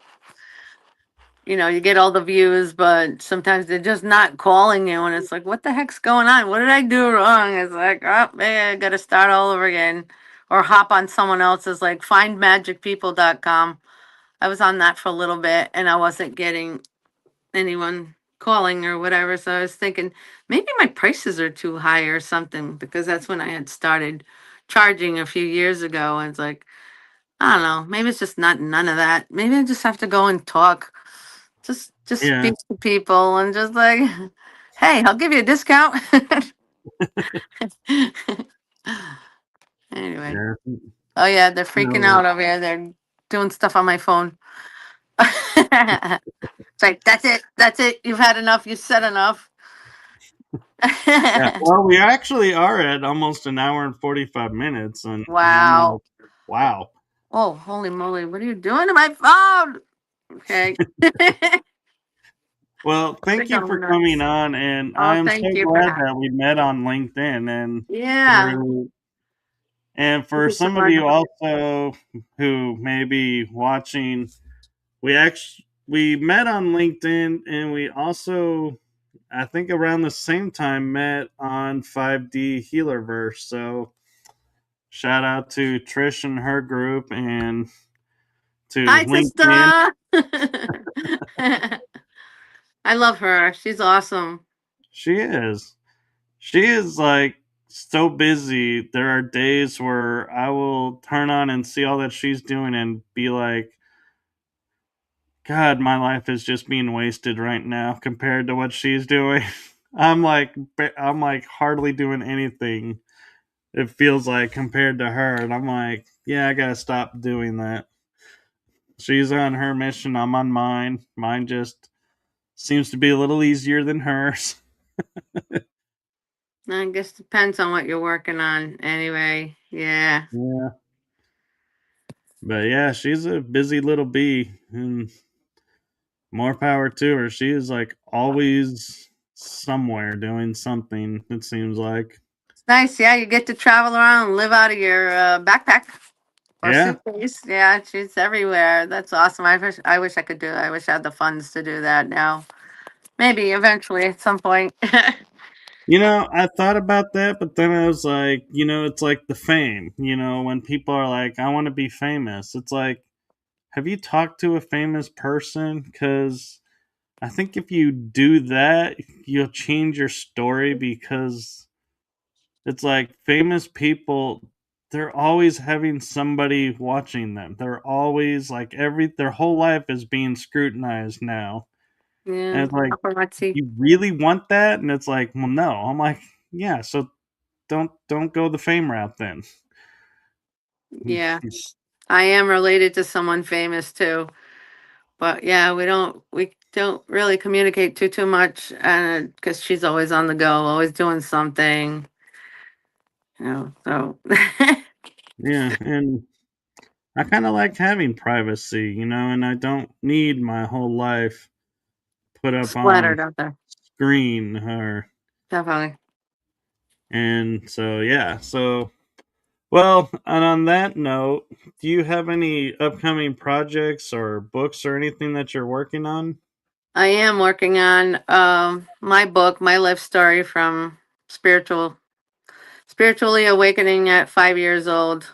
You get all the views, but sometimes they're just not calling you, and it's like, what the heck's going on? What did I do wrong? It's like, oh, man, I got to start all over again, or hop on someone else's, like findmagicpeople.com. I was on that for a little bit, and I wasn't getting anyone calling or whatever. So I was thinking maybe my prices are too high or something, because that's when I had started charging a few years ago. And it's like, I don't know, maybe it's just not none of that. Maybe I just have to go and talk. Just Yeah, speak to people and just like, hey, I'll give you a discount. Anyway. yeah, Oh yeah, they're freaking no, out over here. They're doing stuff on my phone. It's like, that's it. That's it. You've had enough. You said enough. yeah. Well, we actually are at almost an hour and 45 minutes, and I'm Wow. like, wow. Oh, holy moly. What are you doing to my phone? Okay. Well, They're thank you for going coming nuts. on, and Oh, I'm thank so you for glad having that we met on LinkedIn and me. Yeah. through. And Thank for you so some of much. you also who may be watching, we met on LinkedIn, and we also, I think around the same time, met on 5D Healerverse. So shout out to Trish and her group and to Hi, LinkedIn. sister. I love her. She's awesome. She is. She is like so busy. There are days where I will turn on and see all that she's doing and be like, God, my life is just being wasted right now compared to what she's doing. I'm like hardly doing anything. It feels like compared to her, and I'm like, yeah, I gotta stop doing that. She's on her mission. I'm on mine. Mine just seems to be a little easier than hers. I guess depends on what you're working on. Anyway, yeah. Yeah, but yeah, she's a busy little bee, and more power to her. She is like always somewhere doing something, it seems like. It's nice. Yeah, you get to travel around and live out of your backpack or Yeah. suitcase. Yeah, she's everywhere. That's awesome. I wish I could do it. I wish I had the funds to do that now. Maybe eventually at some point. I thought about that, but then I was like, it's like the fame. When people are like, I want to be famous, it's like, have you talked to a famous person? Because I think if you do that, you'll change your story because it's like famous people, they're always having somebody watching them. They're always like their whole life is being scrutinized now. And Yeah, it's like, paparazzi. you really want that? And it's like, well, no. I'm like, yeah, so don't go the fame route then. Yeah, I am related to someone famous too. But yeah, we don't really communicate too much, and because she's always on the go, always doing something. So Yeah, and I kind of like having privacy, and I don't need my whole life put up on splattered out there. screen or Definitely. and so yeah. So well, and on that note, do you have any upcoming projects or books or anything that you're working on? I am working on my book, my life story from spiritually awakening at 5 years old.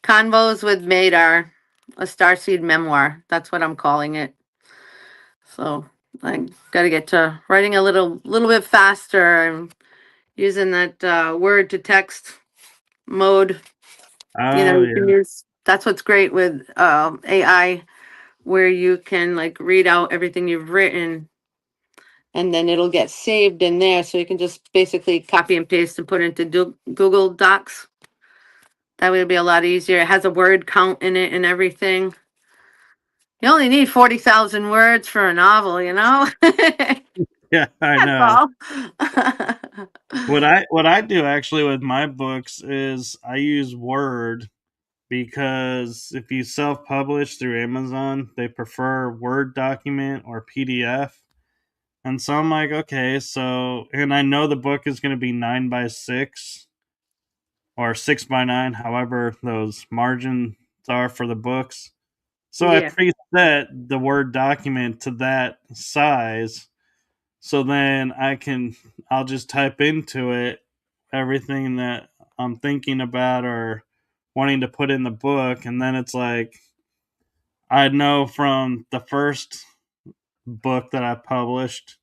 Convos with Madar, a starseed memoir. That's what I'm calling it. So I got to get to writing a little bit faster and using that word to text mode. Oh You can yeah. use. That's what's great with AI, where you can like read out everything you've written, and then it'll get saved in there, so you can just basically copy and paste and put it into Google Docs. That would be a lot easier. It has a word count in it and everything. You only need 40,000 words for a novel, you know? That's Yeah, I know. all. What I do actually with my books is I use Word because if you self-publish through Amazon, they prefer Word document or PDF. And so I'm like, okay, so and I know the book is going to be 9 by 6 or 6 by 9, however those margins are for the books. So I Yeah. preset the Word document to that size. So then I'll just type into it everything that I'm thinking about or wanting to put in the book. And then it's like, I know from the first book that I published,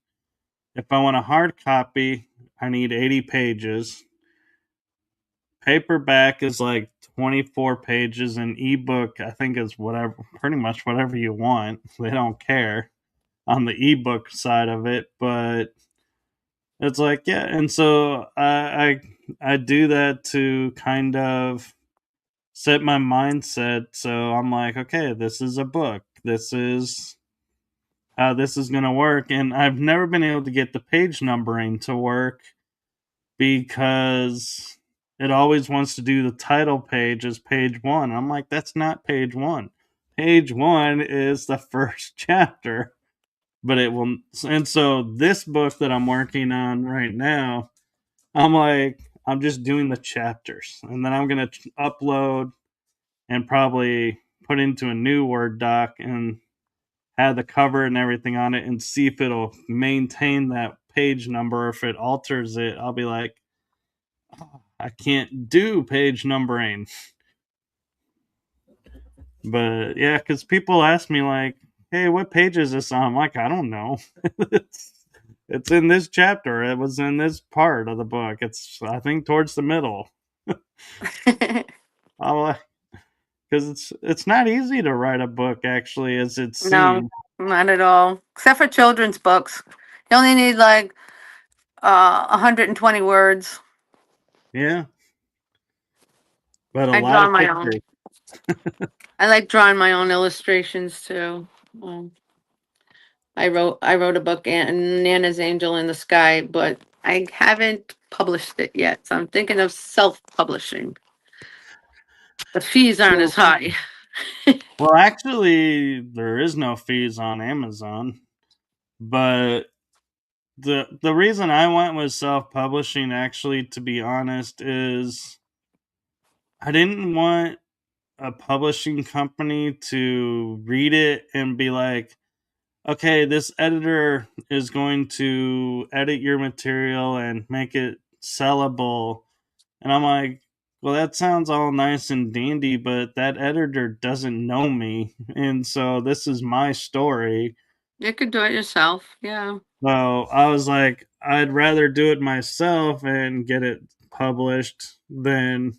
if I want a hard copy, I need 80 pages. Paperback is like 24 pages, and ebook, I think, is whatever, pretty much whatever you want. They don't care on the ebook side of it, but it's like, yeah. And so I do that to kind of set my mindset. So I'm like, okay, this is a book. This is how this is going to work. And I've never been able to get the page numbering to work because it always wants to do the title page as page one. I'm like, that's not page one. Page one is the first chapter, but it will. And so this book that I'm working on right now, I'm like, I'm just doing the chapters, and then I'm gonna upload and probably put into a new Word doc and have the cover and everything on it, and see if it'll maintain that page number. If it alters it, I'll be like, oh, I can't do page numbering. But yeah, because people ask me like, "Hey, what page is this on?" I'm like, I don't know. it's it's in this chapter. It was in this part of the book. It's, I think, towards the middle. I'll because it's not easy to write a book actually, as it No, seems. not at all. Except for children's books. You only need like 120 words. Yeah, but a I lot draw of my own. pictures. I like drawing my own illustrations too. I wrote a book, Nana's Angel in the Sky, but I haven't published it yet. So I'm thinking of self-publishing. The fees aren't So as high. Well, actually, there is no fees on Amazon, but the reason I went with self-publishing, actually, to be honest, is I didn't want a publishing company to read it and be like, okay, this editor is going to edit your material and make it sellable. And I'm like, well, that sounds all nice and dandy, but that editor doesn't know me. And so this is my story. You could do it yourself. Yeah. So I was like, I'd rather do it myself and get it published than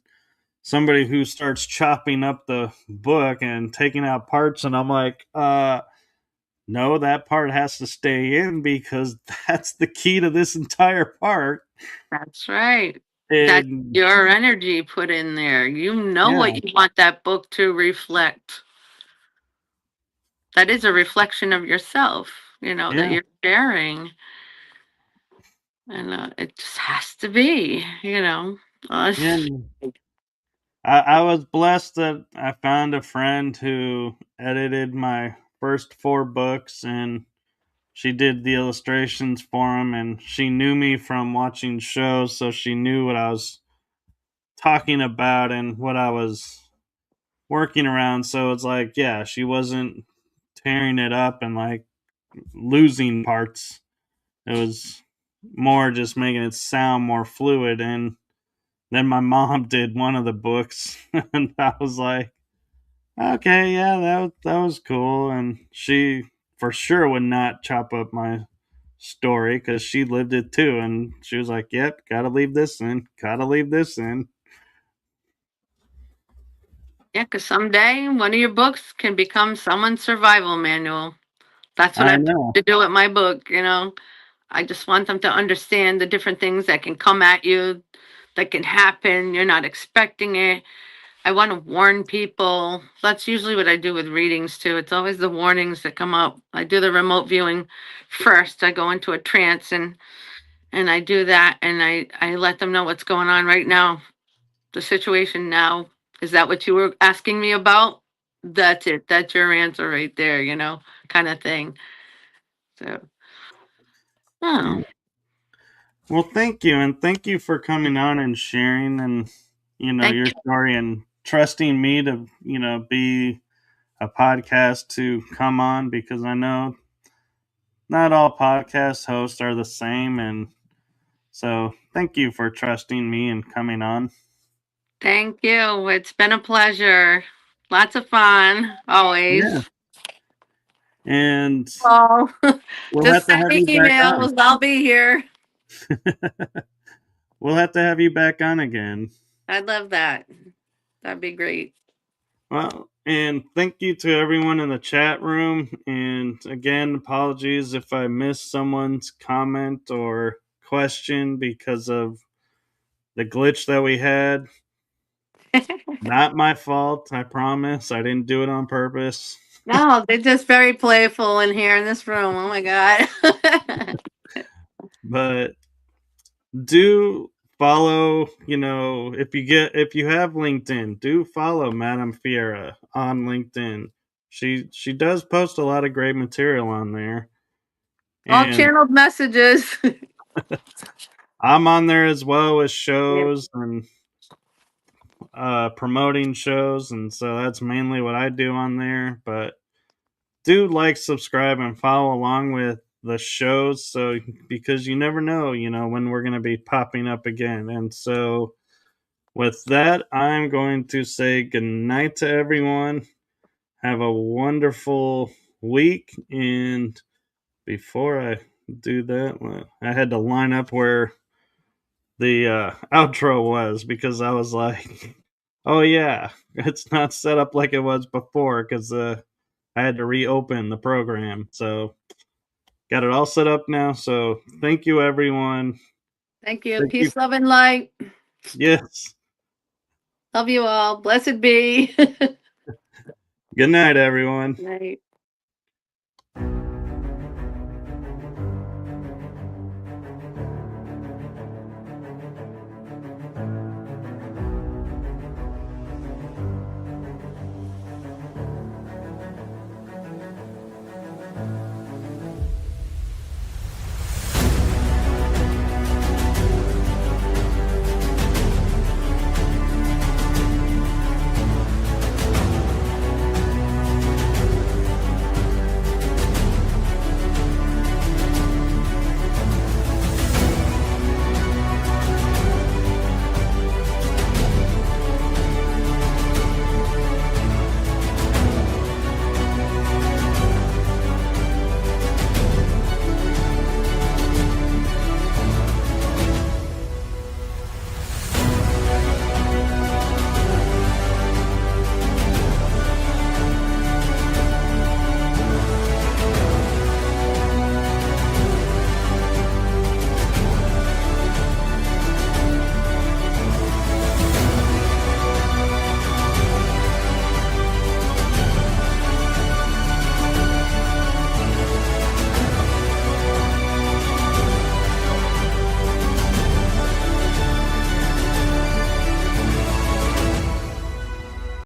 somebody who starts chopping up the book and taking out parts. And I'm like, no, that part has to stay in because that's the key to this entire part. That's right. That's And your energy put in there. You know yeah, what you want that book to reflect. That is a reflection of yourself, that yeah. you're sharing. And it just has to be. Uh, Yeah. I was blessed that I found a friend who edited my first four books, and she did the illustrations for them, and she knew me from watching shows, so she knew what I was talking about and what I was working around. So it's like, yeah, she wasn't tearing it up and like losing parts. It was more just making it sound more fluid. And then my mom did one of the books, and I was like, okay, yeah, that was cool. And she for sure would not chop up my story because she lived it too. And she was like, yep, gotta leave this in, gotta leave this in. yeah, because someday one of your books can become someone's survival manual. That's what I I've tried know. to do with my book. I just want them to understand the different things that can come at you, that can happen. You're not expecting it. I want to warn people. That's usually what I do with readings too. It's always the warnings that come up. I do the remote viewing first. I go into a trance and I do that and I let them know what's going on right now. The situation now. Is that what you were asking me about? That's it. That's your answer right there, kind of thing. So, Yeah. oh, Well, thank you, and thank you for coming on and sharing, and thank your you. story and trusting me to be a podcast to come on because I know not all podcast hosts are the same, and so thank you for trusting me and coming on. Thank you. It's been a pleasure. Lots of fun, Yeah, always. and Oh, we'll have just to send have me you back on. emails. I'll be here. We'll have to have you back on again. I'd love that. That'd be great. Well, and thank you to everyone in the chat room. And again, apologies if I missed someone's comment or question because of the glitch that we had. Not my fault, I promise. I didn't do it on purpose. No, they're just very playful in here in this room. Oh my God. But do follow, if you have LinkedIn, do follow Madam Fiera on LinkedIn. She does post a lot of great material on there. All And channeled messages. I'm on there as well with Yeah. shows and promoting shows, and so that's mainly what I do on there. But do like, subscribe, and follow along with the shows, so because you never know, when we're going to be popping up again. And so, with that, I'm going to say goodnight to everyone. Have a wonderful week, and before I do that, I had to line up where the outro was because I was like, oh yeah, it's not set up like it was before because I had to reopen the program. So got it all set up now. So thank you, everyone. Thank you. Thank you. Peace, love, and light. Yes. Love you all. Blessed be. Good night, everyone. Night.